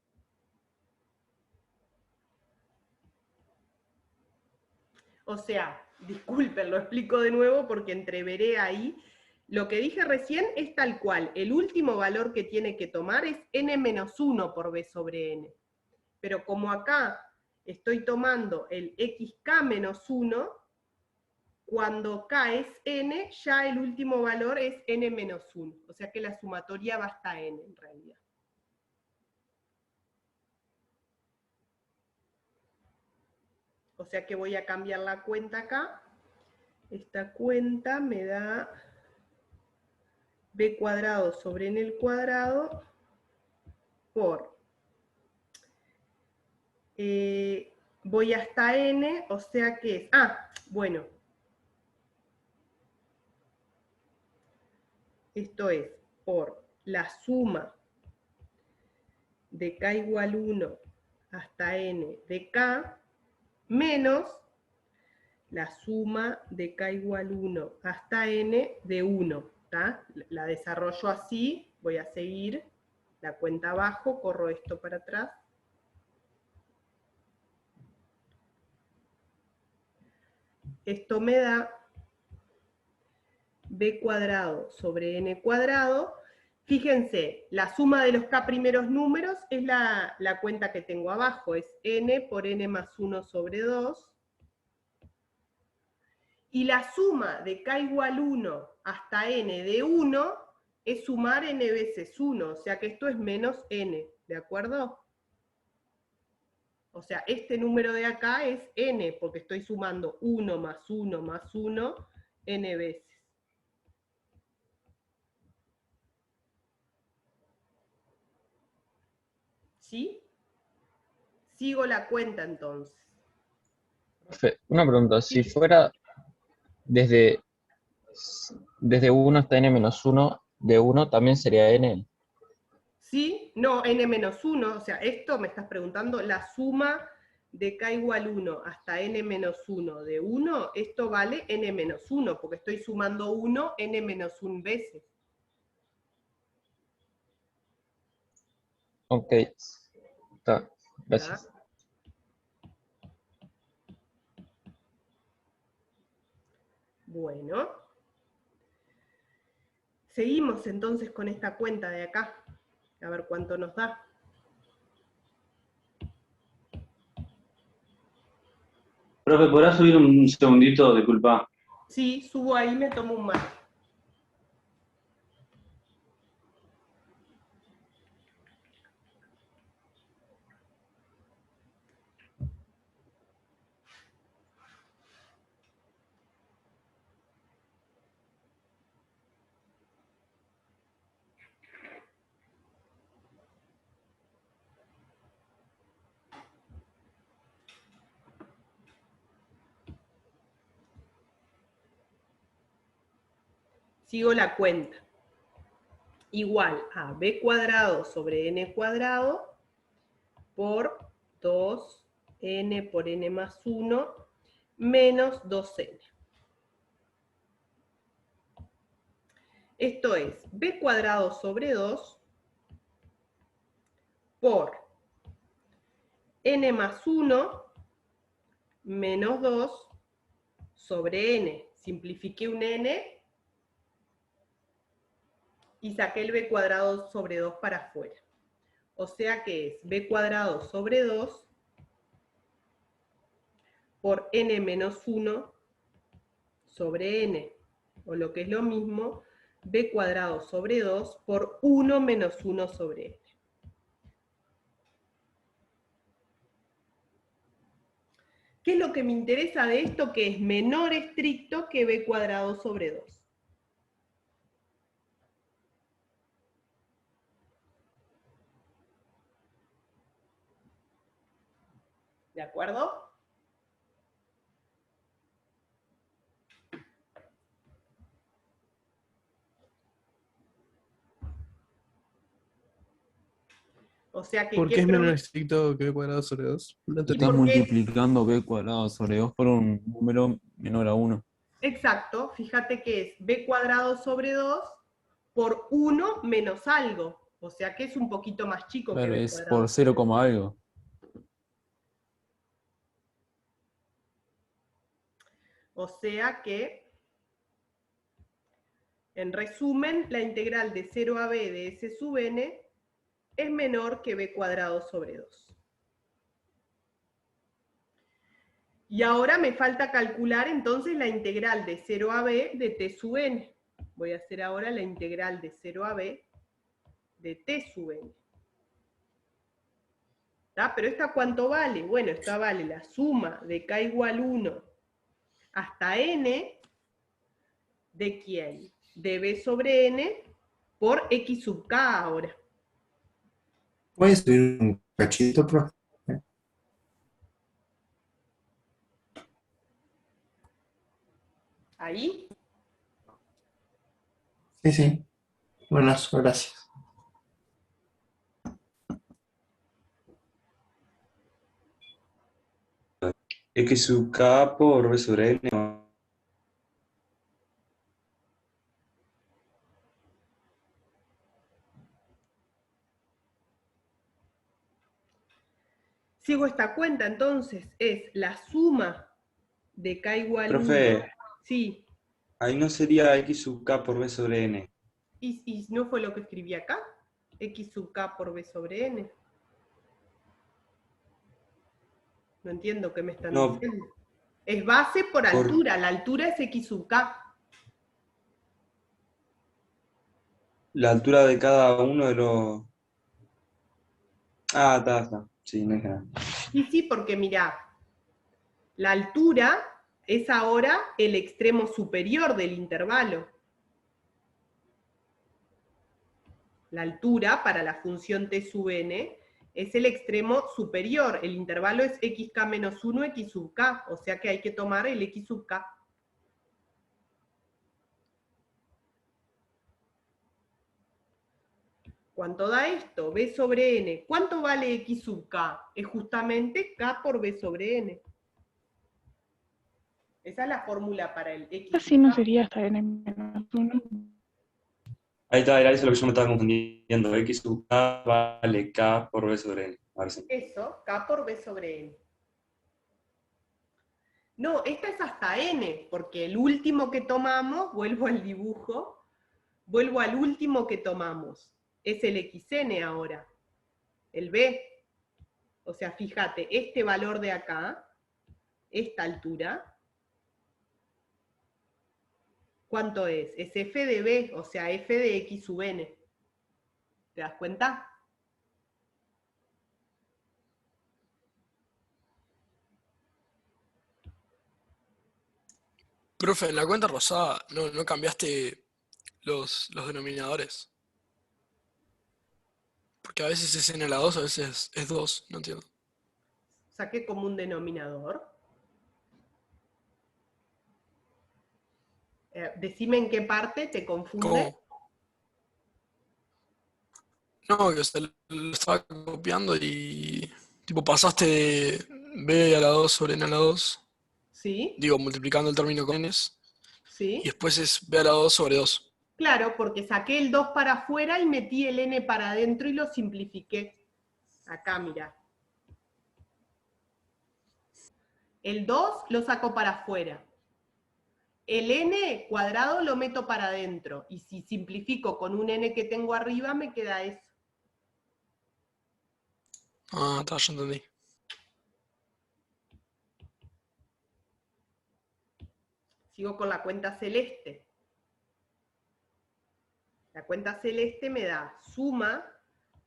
O sea, disculpen, lo explico de nuevo porque entreveré ahí. Lo que dije recién es tal cual. El último valor que tiene que tomar es n-1 por b sobre n. Pero como acá estoy tomando el xk-1, cuando k es n, ya el último valor es n-1. O sea que la sumatoria va hasta n en realidad. O sea que voy a cambiar la cuenta acá. Esta cuenta me da b cuadrado sobre n al cuadrado por, voy hasta n, o sea que es, bueno, esto es por la suma de k igual 1 hasta n de k, menos la suma de k igual 1 hasta n de 1, ¿tá? La desarrollo así, voy a seguir la cuenta abajo, corro esto para atrás. Esto me da b cuadrado sobre n cuadrado. Fíjense, la suma de los k primeros números es la cuenta que tengo abajo, es n por n más 1 sobre 2. Y la suma de k igual 1 hasta n de 1 es sumar n veces 1, o sea que esto es menos n, ¿de acuerdo? O sea, este número de acá es n, porque estoy sumando 1 más 1 más 1 n veces. ¿Sí? Sigo la cuenta entonces. Profe, una pregunta, si Sí, fuera desde 1 hasta n-1, de 1 también sería n. ¿sí? No, n-1, o sea, esto me estás preguntando, la suma de k igual 1 hasta n-1 de 1, esto vale n-1, porque estoy sumando 1 n-1 veces. Ok, está, ¿Tá? gracias. Bueno, seguimos entonces con esta cuenta de acá, a ver cuánto nos da. Profe, ¿podrás subir un segundito? Disculpa. Sí, subo ahí, me tomo un mate. Sigo la cuenta. Igual a b cuadrado sobre n cuadrado por 2n por n más 1 menos 2n. Esto es b cuadrado sobre 2 por n más 1 menos 2 sobre n. Simplifiqué un n y saqué el b cuadrado sobre 2 para afuera. O sea que es b cuadrado sobre 2 por n menos 1 sobre n. O lo que es lo mismo, b cuadrado sobre 2 por 1 menos 1 sobre n. ¿Qué es lo que me interesa de esto? Que es menor estricto que b cuadrado sobre 2. ¿De acuerdo? O sea que, ¿Por ¿qué qué es menos prob- estricto que b cuadrado sobre 2? No Y entendí. Estás porque multiplicando b cuadrado sobre 2 por un número menor a 1. exacto, fíjate que es b cuadrado sobre 2 por 1 menos algo. O sea que es un poquito más chico que Claro, b es cuadrado por sobre 0, 2. algo. O sea que, en resumen, la integral de 0 a b de s sub n es menor que b cuadrado sobre 2. Y ahora me falta calcular entonces la integral de 0 a b de t sub n. Voy a hacer ahora la integral de 0 a b de t sub n. ¿Está? Pero ¿esta cuánto vale? Bueno, esta vale la suma de k igual 1 hasta n de quién? De b sobre n por x sub k ahora. ¿Puedes subir un cachito, profe? Ahí. Sí, sí. Buenas, gracias. X sub K por B sobre N. Sigo esta cuenta, entonces, es la suma de k igual 1. Profe, Sí. ahí no sería X sub K por B sobre N. ¿Y no fue lo que escribí acá? X sub k por b sobre n. No entiendo qué me están No, diciendo. Es base por altura, la altura es x sub k. la altura de cada uno de los... Ah, está. Sí, no es nada. Sí, porque mirá, la altura es ahora el extremo superior del intervalo. La altura para la función t sub n es el extremo superior. El intervalo es xk menos 1, x sub k. O sea que hay que tomar el x sub k. ¿Cuánto da esto? B sobre n. ¿Cuánto vale x sub k? Es justamente k por b sobre n. Esa es la fórmula para el x Así sub no k. sería hasta n menos 1. Ahí está, era eso lo que yo me estaba confundiendo. X sub K vale K por B sobre N. A ver si. Eso, k por b sobre n. No, esta es hasta n, porque el último que tomamos, vuelvo al dibujo, vuelvo al último que tomamos. Es el xn ahora, el b. O sea, fíjate, este valor de acá, esta altura, ¿cuánto es? Es f de b, o sea, f de x sub n. ¿Te das cuenta? Profe, en la cuenta rosada no cambiaste los denominadores. Porque a veces es n a la 2, a veces es 2, no entiendo. Saqué como un denominador. Decime en qué parte te confunde. ¿Cómo? No, que o sea, lo estaba copiando y tipo pasaste de b a la 2 sobre n a la 2. ¿Sí? Digo, multiplicando el término con n. ¿Sí? Y después es b a la 2 sobre 2. Claro, porque saqué el 2 para afuera y metí el n para adentro y lo simplifiqué. Acá, mirá. El 2 lo saco para afuera. El n cuadrado lo meto para adentro. Y si simplifico con un n que tengo arriba, me queda eso. Ah, está, ya entendí. Sigo con la cuenta celeste. La cuenta celeste me da suma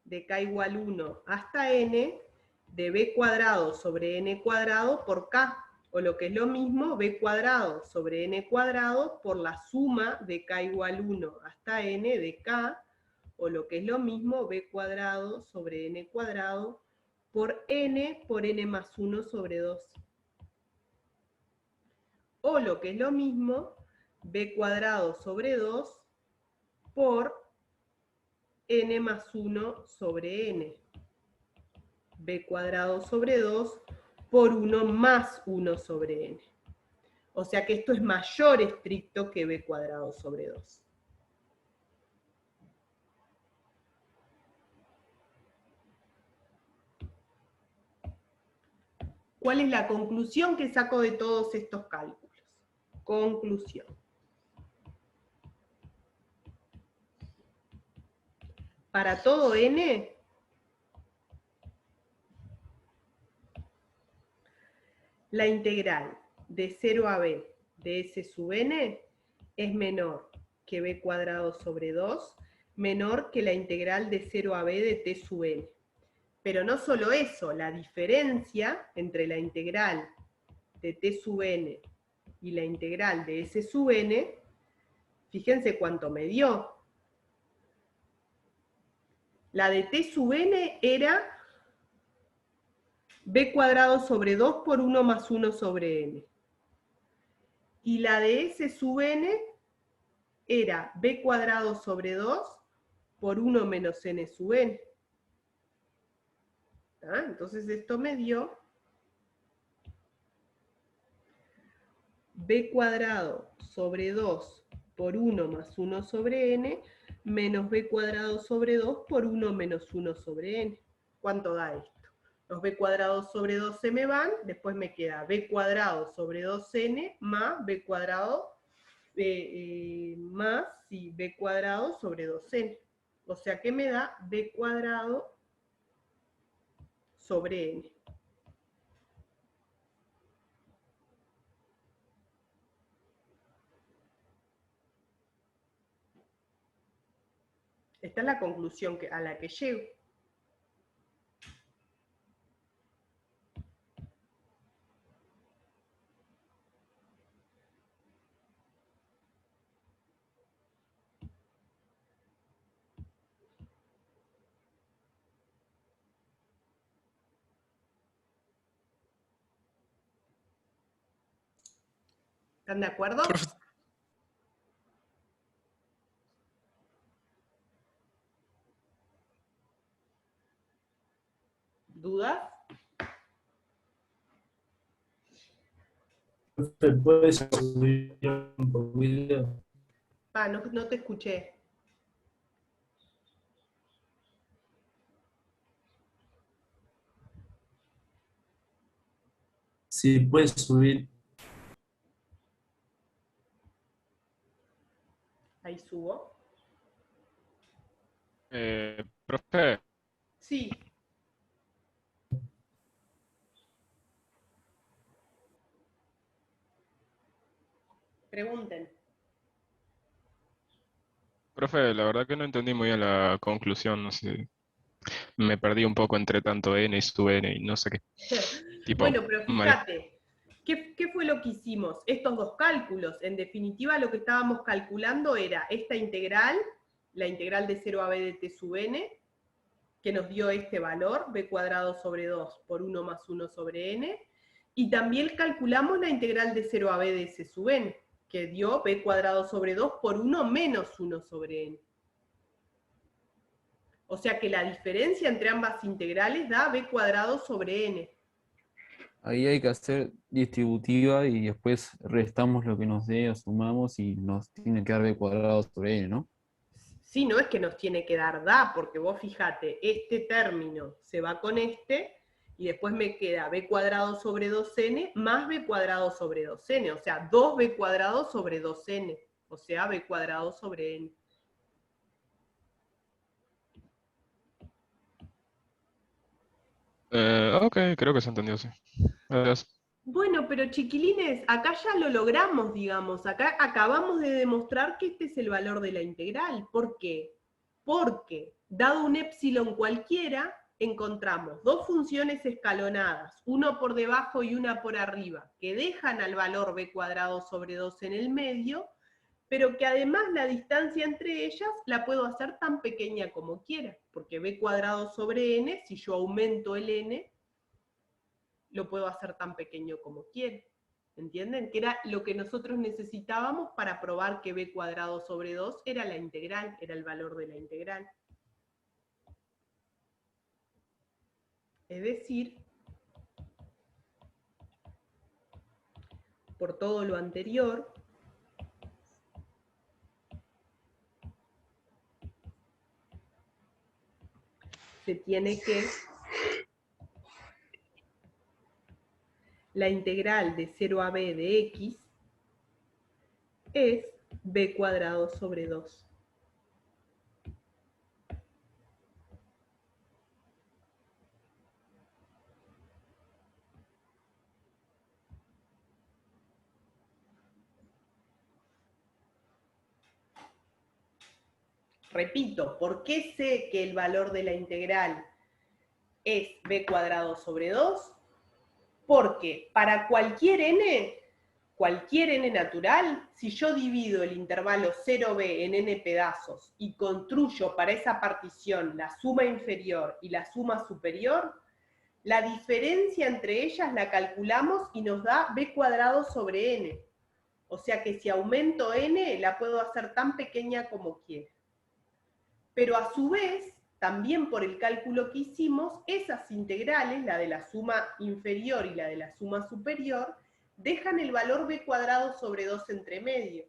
de k igual 1 hasta n de b cuadrado sobre n cuadrado por k. O lo que es lo mismo, b cuadrado sobre n cuadrado por la suma de k igual 1 hasta n de k. O lo que es lo mismo, b cuadrado sobre n cuadrado por n más 1 sobre 2. O lo que es lo mismo, b cuadrado sobre 2 por n más 1 sobre n. b cuadrado sobre 2 por 1 más 1 sobre n. O sea que esto es mayor estricto que b cuadrado sobre 2. ¿Cuál es la conclusión que saco de todos estos cálculos? Conclusión. Para todo n, la integral de 0 a b de s sub n es menor que b cuadrado sobre 2, menor que la integral de 0 a b de t sub n. Pero no solo eso, la diferencia entre la integral de t sub n y la integral de s sub n, fíjense cuánto me dio. La de t sub n era b cuadrado sobre 2 por 1 más 1 sobre n. Y la de s sub n era b cuadrado sobre 2 por 1 menos n sub n. ¿Ah? Entonces esto me dio b cuadrado sobre 2 por 1 más 1 sobre n menos b cuadrado sobre 2 por 1 menos 1 sobre n. ¿Cuánto da esto? Los b cuadrados sobre 2 se me van, después me queda b cuadrado sobre 2n más b cuadrado más b cuadrado sobre 2n. O sea que me da b cuadrado sobre n. Esta es la conclusión a la que llego. ¿Están de acuerdo? ¿Dudas? ¿Puedes subir un poquito? Ah, no te escuché. Sí, puedes subir. Ahí subo. Profe, Sí. Pregunten. profe, la verdad que no entendí muy bien la conclusión, no sé. Me perdí un poco entre tanto n y sub n y no sé qué. Tipo, Bueno, pero mal. fíjate, ¿qué fue lo que hicimos? Estos dos cálculos, en definitiva lo que estábamos calculando era esta integral, la integral de 0 a b de t sub n, que nos dio este valor, b cuadrado sobre 2 por 1 más 1 sobre n, y también calculamos la integral de 0 a b de s sub n, que dio b cuadrado sobre 2 por 1 menos 1 sobre n. O sea que la diferencia entre ambas integrales da b cuadrado sobre n. Ahí hay que hacer distributiva y después restamos lo que nos dé, o sumamos y nos tiene que dar b cuadrado sobre n, ¿no? Sí, no es que nos tiene que dar da, porque vos fíjate, este término se va con este, y después me queda b cuadrado sobre 2n más b cuadrado sobre 2n, o sea, 2b cuadrado sobre 2n, o sea, b cuadrado sobre n. Ok, creo que se entendió, sí. Gracias. Bueno, pero chiquilines, acá ya lo logramos, digamos, acá acabamos de demostrar que este es el valor de la integral. ¿Por qué? Porque, dado un épsilon cualquiera, encontramos dos funciones escalonadas, uno por debajo y una por arriba, que dejan al valor b cuadrado sobre 2 en el medio, pero que además la distancia entre ellas la puedo hacer tan pequeña como quiera, porque b cuadrado sobre n, si yo aumento el n, lo puedo hacer tan pequeño como quiera. ¿Entienden? Que era lo que nosotros necesitábamos para probar que b cuadrado sobre 2 era la integral, era el valor de la integral. Es decir, por todo lo anterior, se tiene que la integral de 0 a b de x es b cuadrado sobre 2. Repito, ¿por qué sé que el valor de la integral es b cuadrado sobre 2? Porque para cualquier n natural, si yo divido el intervalo 0b en n pedazos y construyo para esa partición la suma inferior y la suma superior, la diferencia entre ellas la calculamos y nos da b cuadrado sobre n. O sea que si aumento n, la puedo hacer tan pequeña como quiera. Pero a su vez, también por el cálculo que hicimos, esas integrales, la de la suma inferior y la de la suma superior, dejan el valor b cuadrado sobre 2 entre medio.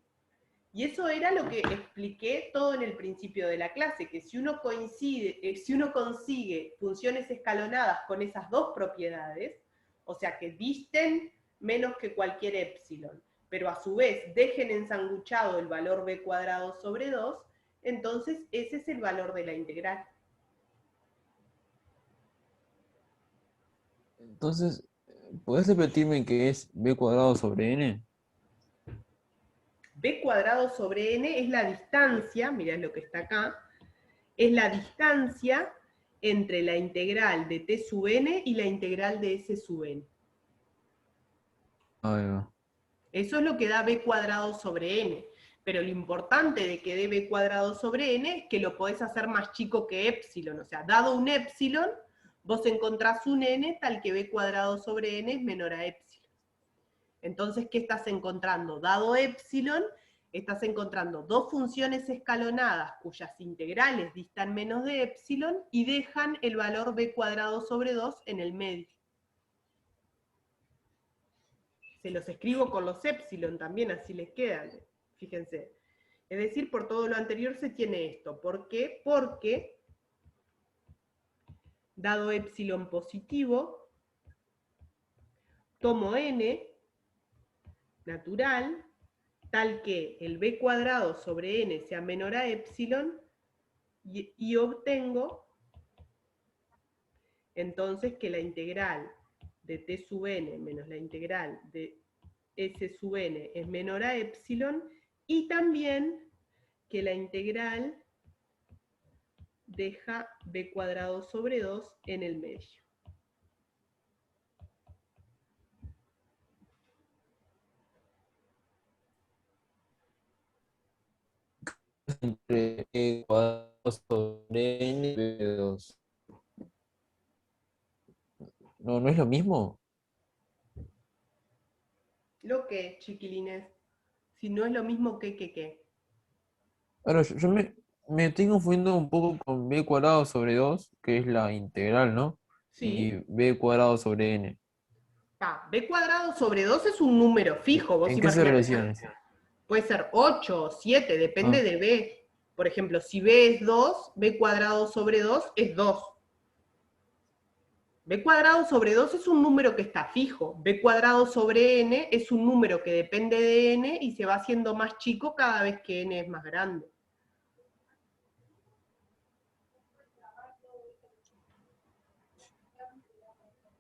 Y eso era lo que expliqué todo en el principio de la clase, que si uno consigue funciones escalonadas con esas dos propiedades, o sea que disten menos que cualquier epsilon, pero a su vez dejen ensanguchado el valor b cuadrado sobre 2, entonces ese es el valor de la integral. Entonces, ¿podés repetirme qué es b cuadrado sobre n? B cuadrado sobre n es la distancia, mirá lo que está acá, es la distancia entre la integral de t sub n y la integral de s sub n. Ahí va. Eso es lo que da b cuadrado sobre n. Pero lo importante de que dé b cuadrado sobre n es que lo podés hacer más chico que epsilon. O sea, dado un epsilon, vos encontrás un n tal que b cuadrado sobre n es menor a epsilon. Entonces, ¿qué estás encontrando? Dado epsilon, estás encontrando dos funciones escalonadas cuyas integrales distan menos de epsilon y dejan el valor b cuadrado sobre 2 en el medio. Se los escribo con los epsilon también, así les quedan. Fíjense. Es decir, por todo lo anterior se tiene esto. ¿Por qué? Porque, dado epsilon positivo, tomo n natural, tal que el b cuadrado sobre n sea menor a epsilon, y obtengo entonces que la integral de t sub n menos la integral de s sub n es menor a epsilon, y también que la integral deja b cuadrado sobre 2 en el medio. Entre b cuadrado sobre n y b2. No, ¿no es lo mismo? Lo que, chiquilines, si no es lo mismo que qué. Ahora, yo me estoy confundiendo un poco con b cuadrado sobre 2, que es la integral, ¿no? Sí. Y b cuadrado sobre n. B cuadrado sobre 2 es un número fijo. Vos ¿En qué se imaginate. relaciona? Puede ser 8 o 7, depende Ah. de b. Por ejemplo, si b es 2, b cuadrado sobre 2 es 2. B cuadrado sobre 2 es un número que está fijo. B cuadrado sobre n es un número que depende de n y se va haciendo más chico cada vez que n es más grande.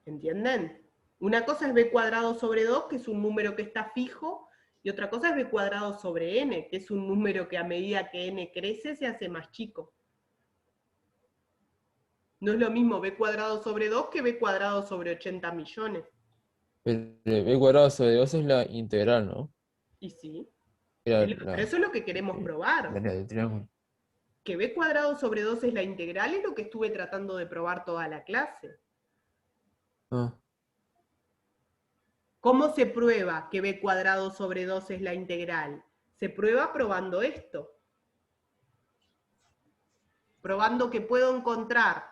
¿Entienden? Una cosa es b cuadrado sobre 2, que es un número que está fijo, y otra cosa es b cuadrado sobre n, que es un número que a medida que n crece se hace más chico. No es lo mismo b cuadrado sobre 2 que b cuadrado sobre 80 millones. Pero b cuadrado sobre 2 es la integral, ¿no? Y sí. Pero Pero eso es lo que queremos probar. la del triángulo. Que b cuadrado sobre 2 es la integral es lo que estuve tratando de probar toda la clase. Ah. ¿Cómo se prueba que b cuadrado sobre 2 es la integral? Se prueba probando esto. Probando que puedo encontrar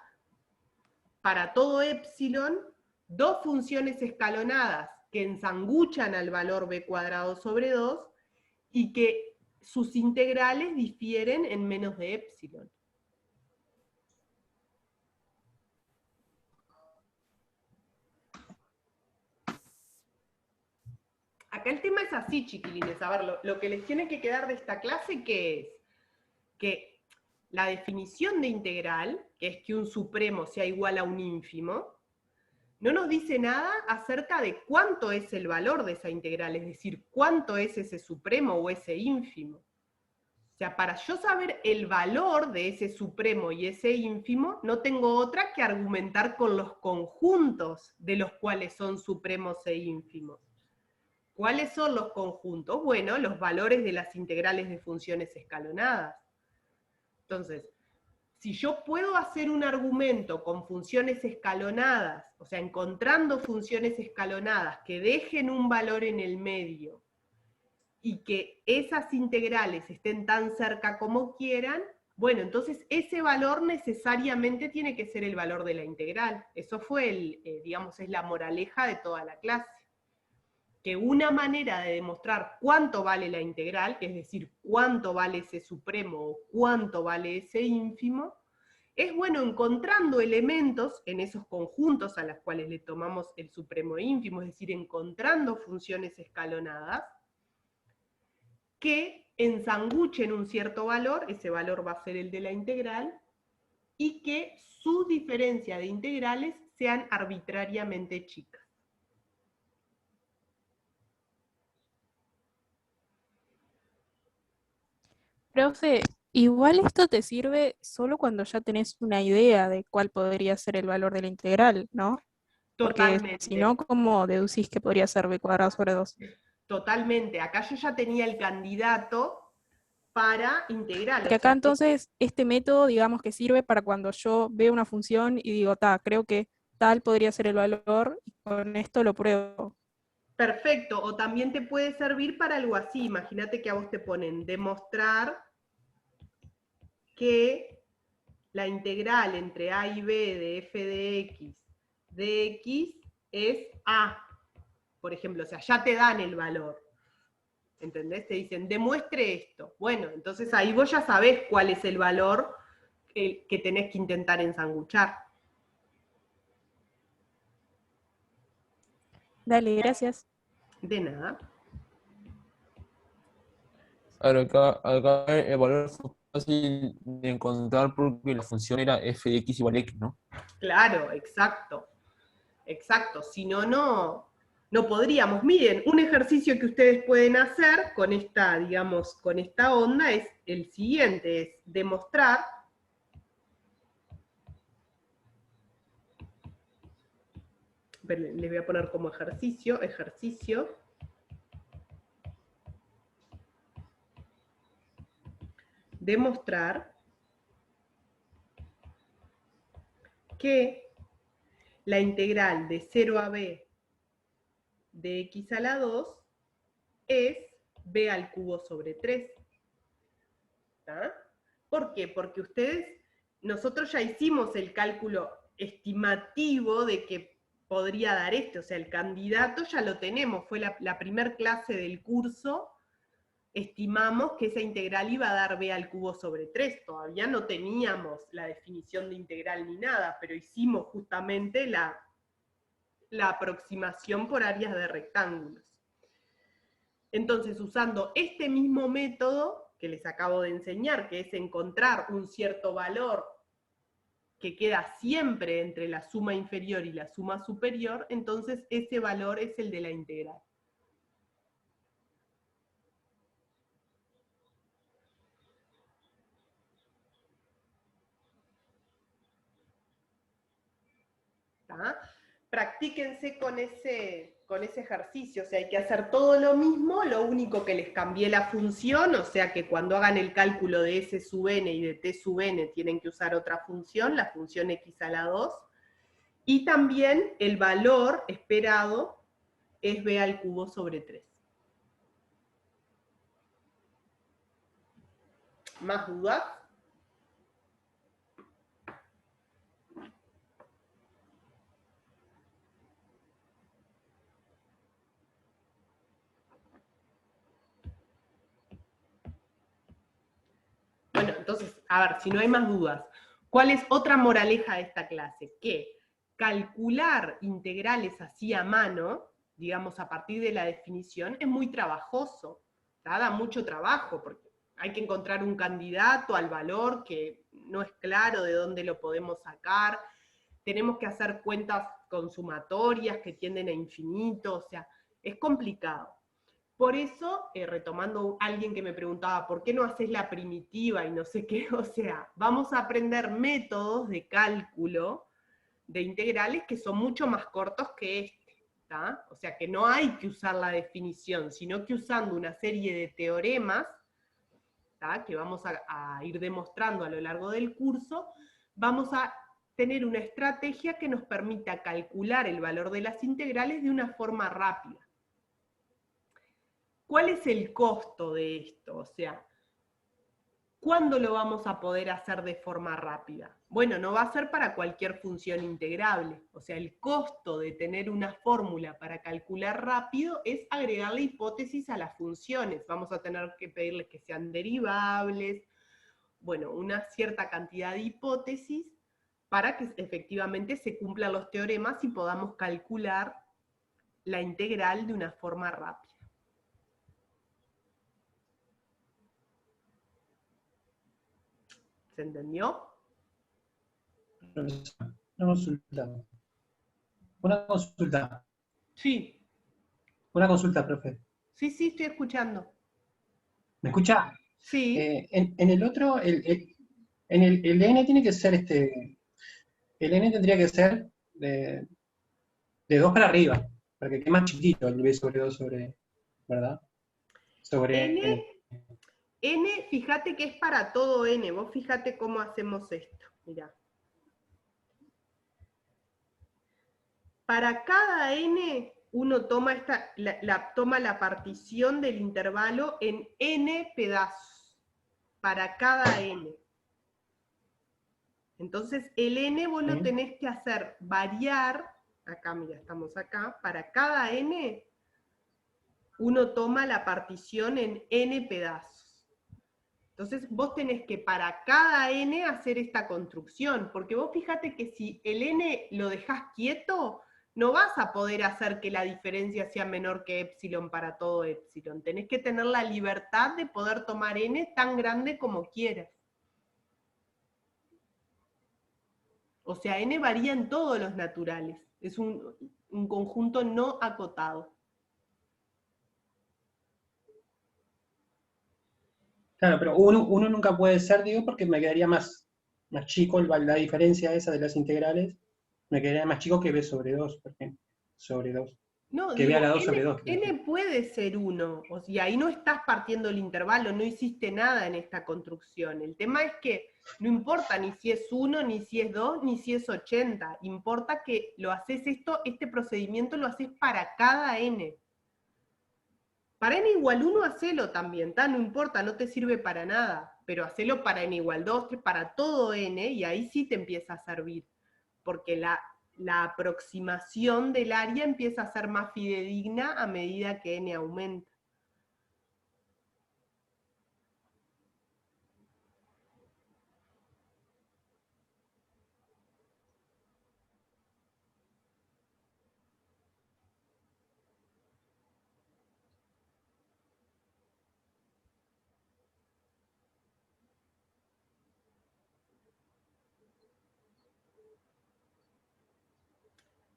para todo epsilon, dos funciones escalonadas que ensanguchan al valor b cuadrado sobre 2 y que sus integrales difieren en menos de epsilon. Acá el tema es así, chiquilines. A ver, lo que les tiene que quedar de esta clase, ¿qué es? Que la definición de integral, que es que un supremo sea igual a un ínfimo, no nos dice nada acerca de cuánto es el valor de esa integral, es decir, cuánto es ese supremo o ese ínfimo. O sea, para yo saber el valor de ese supremo y ese ínfimo, no tengo otra que argumentar con los conjuntos de los cuales son supremos e ínfimos. ¿Cuáles son los conjuntos? Bueno, los valores de las integrales de funciones escalonadas. Entonces, si yo puedo hacer un argumento con funciones escalonadas, o sea, encontrando funciones escalonadas que dejen un valor en el medio, y que esas integrales estén tan cerca como quieran, bueno, entonces ese valor necesariamente tiene que ser el valor de la integral. Eso fue, digamos, es la moraleja de toda la clase. Que una manera de demostrar cuánto vale la integral, es decir, cuánto vale ese supremo o cuánto vale ese ínfimo, es, bueno, encontrando elementos en esos conjuntos a los cuales le tomamos el supremo e ínfimo, es decir, encontrando funciones escalonadas, que ensanguchen un cierto valor, ese valor va a ser el de la integral, y que sus diferencias de integrales sean arbitrariamente chicas. Profe, igual esto te sirve solo cuando ya tenés una idea de cuál podría ser el valor de la integral, ¿no? Porque si no, Totalmente. ¿cómo deducís que podría ser b cuadrado sobre 2? Totalmente. Acá yo ya tenía el candidato para integral. Porque O acá sea, entonces este método, digamos que sirve para cuando yo veo una función y digo, creo que tal podría ser el valor, y con esto lo pruebo. perfecto. O también te puede servir para algo así. Imagínate que a vos te ponen demostrar que la integral entre a y b de f de x es a. Por ejemplo, o sea, ya te dan el valor. ¿Entendés? Te dicen, demuestre esto. Bueno, entonces ahí vos ya sabés cuál es el valor que tenés que intentar ensanguchar. Dale, gracias. De nada. Acá el valor fue fácil de encontrar porque la función era f de x igual a x, ¿no? Claro, exacto. Exacto. Si no, no podríamos. Miren, un ejercicio que ustedes pueden hacer con esta, digamos, con esta onda es el siguiente, es demostrar les voy a poner como ejercicio, demostrar que la integral de 0 a b de x a la 2 es b al cubo sobre 3. ¿Está? ¿Por qué? Porque nosotros ya hicimos el cálculo estimativo de que podría dar o sea, el candidato ya lo tenemos, fue la primer clase del curso, estimamos que esa integral iba a dar b al cubo sobre 3, todavía no teníamos la definición de integral ni nada, pero hicimos justamente la aproximación por áreas de rectángulos. Entonces, usando este mismo método que les acabo de enseñar, que es encontrar un cierto valor que queda siempre entre la suma inferior y la suma superior, entonces ese valor es el de la integral. ¿Tá? Practíquense con ese ejercicio, o sea, hay que hacer todo lo mismo, lo único que les cambié la función, o sea que cuando hagan el cálculo de s sub n y de t sub n tienen que usar otra función, la función x a la 2, y también el valor esperado es b al cubo sobre 3. ¿Más dudas? entonces, a ver, si no hay más dudas, ¿cuál es otra moraleja de esta clase? Que calcular integrales así a mano, digamos a partir de la definición, es muy trabajoso, da mucho trabajo, porque hay que encontrar un candidato al valor que no es claro de dónde lo podemos sacar, tenemos que hacer cuentas consumatorias que tienden a infinito, o sea, es complicado. Por eso, retomando a alguien que me preguntaba, ¿por qué no haces la primitiva y no sé qué? O sea, vamos a aprender métodos de cálculo de integrales que son mucho más cortos que este, ¿tá? O sea, que no hay que usar la definición, sino que usando una serie de teoremas, ¿tá? Que vamos a ir demostrando a lo largo del curso, vamos a tener una estrategia que nos permita calcular el valor de las integrales de una forma rápida. ¿Cuál es el costo de esto? O sea, ¿cuándo lo vamos a poder hacer de forma rápida? Bueno, no va a ser para cualquier función integrable. O sea, el costo de tener una fórmula para calcular rápido es agregarle hipótesis a las funciones. Vamos a tener que pedirles que sean derivables, bueno, una cierta cantidad de hipótesis para que efectivamente se cumplan los teoremas y podamos calcular la integral de una forma rápida. ¿Se entendió? Profesor, una consulta. Una consulta. Sí. Una consulta, profe. Sí, sí, estoy escuchando. ¿Me escucha? Sí. En el otro, el n tiene que ser el n tendría que ser de 2 para arriba, para que quede más chiquitito el b sobre 2 sobre, ¿verdad? Sobre n. N, fíjate que es para todo n, vos fíjate cómo hacemos esto, mirá. Para cada n, uno toma, toma la partición del intervalo en n pedazos, para cada n. Entonces, el n vos lo tenés que hacer variar, acá, mira, estamos acá, para cada n, uno toma la partición en n pedazos. Entonces vos tenés que para cada n hacer esta construcción, porque vos fíjate que si el n lo dejás quieto, no vas a poder hacer que la diferencia sea menor que epsilon para todo epsilon. Tenés que tener la libertad de poder tomar n tan grande como quieras. O sea, n varía en todos los naturales. Es un conjunto no acotado. Claro, pero uno nunca puede ser, digo, porque me quedaría más chico la diferencia esa de las integrales, me quedaría más chico que b sobre 2, por ejemplo, sobre 2. No, Que digo, b a la 2 sobre 2. n puede ser 1, o sea, ahí no estás partiendo el intervalo, no hiciste nada en esta construcción. El tema es que no importa ni si es 1, ni si es 2, ni si es 80, importa que lo haces este procedimiento lo haces para cada n. Para n igual 1, hacelo también, no importa, no te sirve para nada, pero hacelo para n igual 2, 3, para todo n, y ahí sí te empieza a servir, porque la aproximación del área empieza a ser más fidedigna a medida que n aumenta.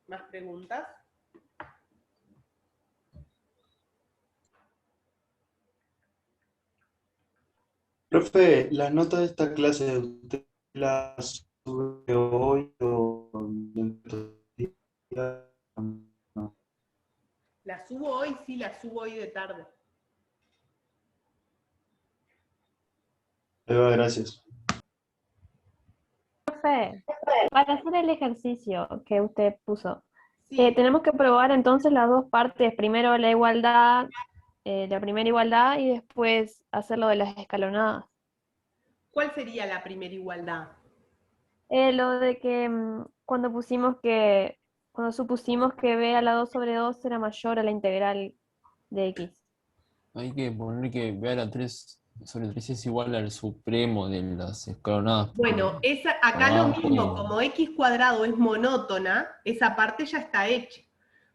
¿Más preguntas? Profe, las notas de esta clase, ¿usted las sube hoy o dentro de días? No. ¿La subo hoy? Sí, la subo hoy de tarde. Ahí va, gracias. Profe, para hacer el ejercicio que usted puso, Sí. tenemos que probar entonces las dos partes, primero la igualdad, la primera igualdad y después hacer lo de las escalonadas. ¿Cuál sería la primera igualdad? Lo de que cuando supusimos que b a la 2 sobre 2 era mayor a la integral de x. Hay que poner que b a la 3 sobre 3 es igual al supremo de las escalonadas por Bueno, acá lo abajo. mismo, como x cuadrado es monótona, esa parte ya está hecha.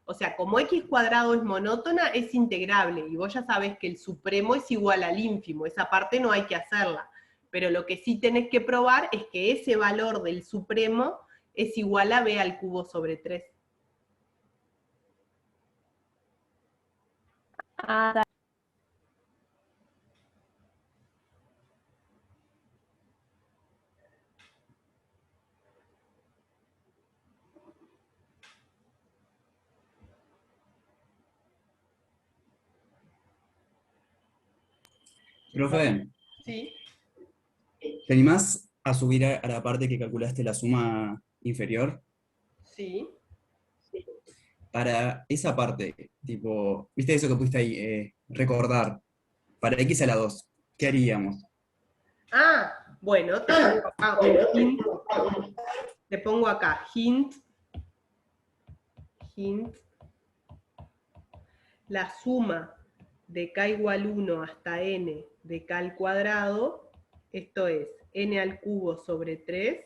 O sea, como x cuadrado es monótona, es integrable, y vos ya sabés que el supremo es igual al ínfimo, esa parte no hay que hacerla. Pero lo que sí tenés que probar es que ese valor del supremo es igual a b al cubo sobre 3. Ah, Profe, Sí. ¿te animás a subir a la parte que calculaste la suma inferior? Sí. Para esa parte, tipo, ¿viste eso que pusiste ahí? Recordar. Para x a la 2, ¿qué haríamos? Ah, bueno, te pongo acá, hint, la suma de k igual 1 hasta n de k al cuadrado, esto es n al cubo sobre 3,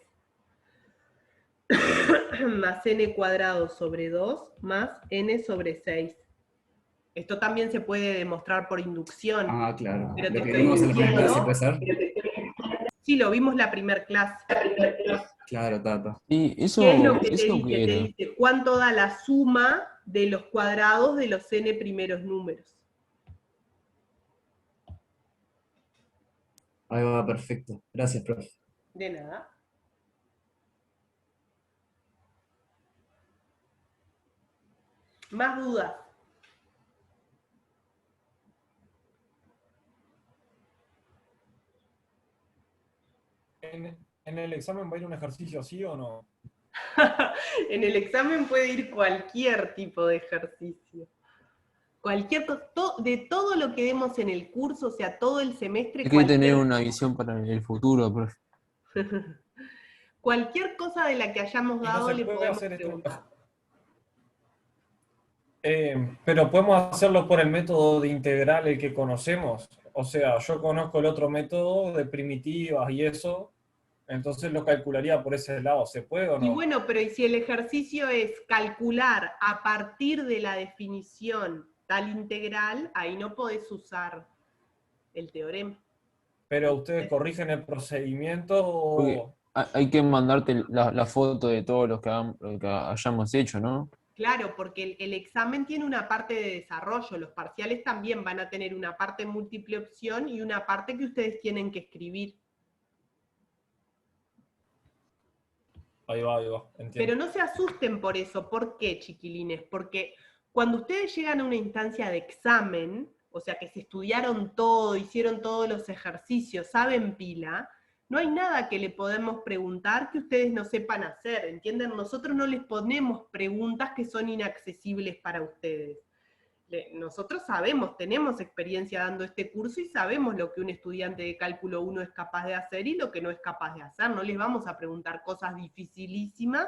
más n cuadrado sobre 2, más n sobre 6. Esto también se puede demostrar por inducción. Ah, claro. Pero Lo te que estoy vimos en la primera diciendo- clase, ¿puede ser? Sí, lo vimos la primer clase. Claro, Tata. Y ¿Qué es lo que te eso dice? que Te era. dice cuánto da la suma de los cuadrados de los n primeros números. Ahí va, perfecto. Gracias, profe. De nada. ¿Más dudas? ¿En el examen va a ir un ejercicio así o no? En el examen puede ir cualquier tipo de ejercicio. De todo lo que demos en el curso, o sea, todo el semestre, Hay que tener una visión para el futuro, profe. cualquier cosa de la que hayamos Y no dado se le puede podemos hacer esto. preguntar. Pero podemos hacerlo por el método de integral, el que conocemos. O sea, yo conozco el otro método de primitivas y eso, entonces lo calcularía por ese lado. ¿Se puede o Y no? bueno, pero ¿y si el ejercicio es calcular a partir de la definición tal integral? Ahí no podés usar el teorema. Pero ustedes corrigen el procedimiento Porque o... hay que mandarte la foto de todo lo que hayamos hecho, ¿no? Claro, porque el examen tiene una parte de desarrollo, los parciales también van a tener una parte múltiple opción y una parte que ustedes tienen que escribir. Ahí va, entiendo. Pero no se asusten por eso. ¿Por qué, chiquilines? Porque cuando ustedes llegan a una instancia de examen, o sea que se estudiaron todo, hicieron todos los ejercicios, saben pila, no hay nada que le podemos preguntar que ustedes no sepan hacer, ¿entienden? Nosotros no les ponemos preguntas que son inaccesibles para ustedes. Nosotros sabemos, tenemos experiencia dando este curso y sabemos lo que un estudiante de cálculo 1 es capaz de hacer y lo que no es capaz de hacer. No les vamos a preguntar cosas dificilísimas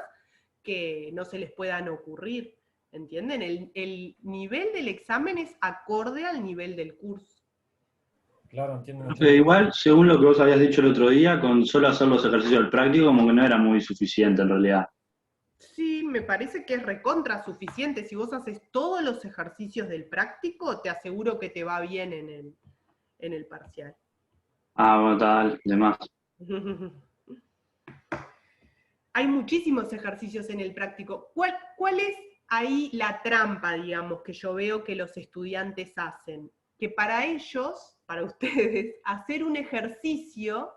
que no se les puedan ocurrir, ¿entienden? El nivel del examen es acorde al nivel del curso. Claro, entiendo. Igual, según lo que vos habías dicho el otro día, con solo hacer los ejercicios del práctico, como que no era muy suficiente en realidad. Sí, me parece que es recontra suficiente. Si vos haces todos los ejercicios del práctico, te aseguro que te va bien en el parcial. Ah, bueno, tal, demás. Hay muchísimos ejercicios en el práctico. ¿Cuál es ahí la trampa, digamos, que yo veo que los estudiantes hacen? Que para ellos, para ustedes, hacer un ejercicio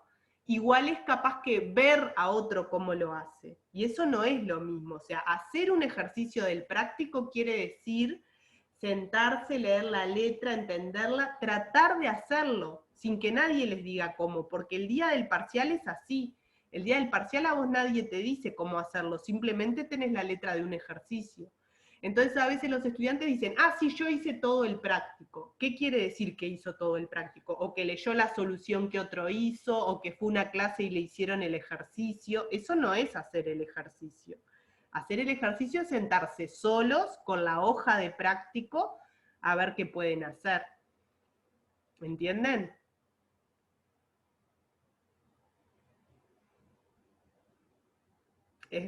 igual es capaz que ver a otro cómo lo hace. Y eso no es lo mismo. O sea, hacer un ejercicio del práctico quiere decir sentarse, leer la letra, entenderla, tratar de hacerlo, sin que nadie les diga cómo, porque el día del parcial es así. El día del parcial a vos nadie te dice cómo hacerlo, simplemente tenés la letra de un ejercicio. Entonces a veces los estudiantes dicen, ah, sí, yo hice todo el práctico. ¿Qué quiere decir que hizo todo el práctico? O que leyó la solución que otro hizo, o que fue una clase y le hicieron el ejercicio. Eso no es hacer el ejercicio. Hacer el ejercicio es sentarse solos con la hoja de práctico a ver qué pueden hacer. ¿Entienden?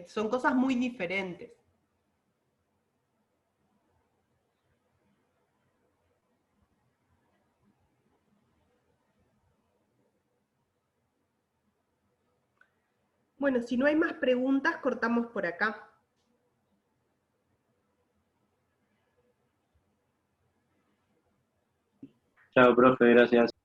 Son cosas muy diferentes. Bueno, si no hay más preguntas, cortamos por acá. Chao, profe, gracias.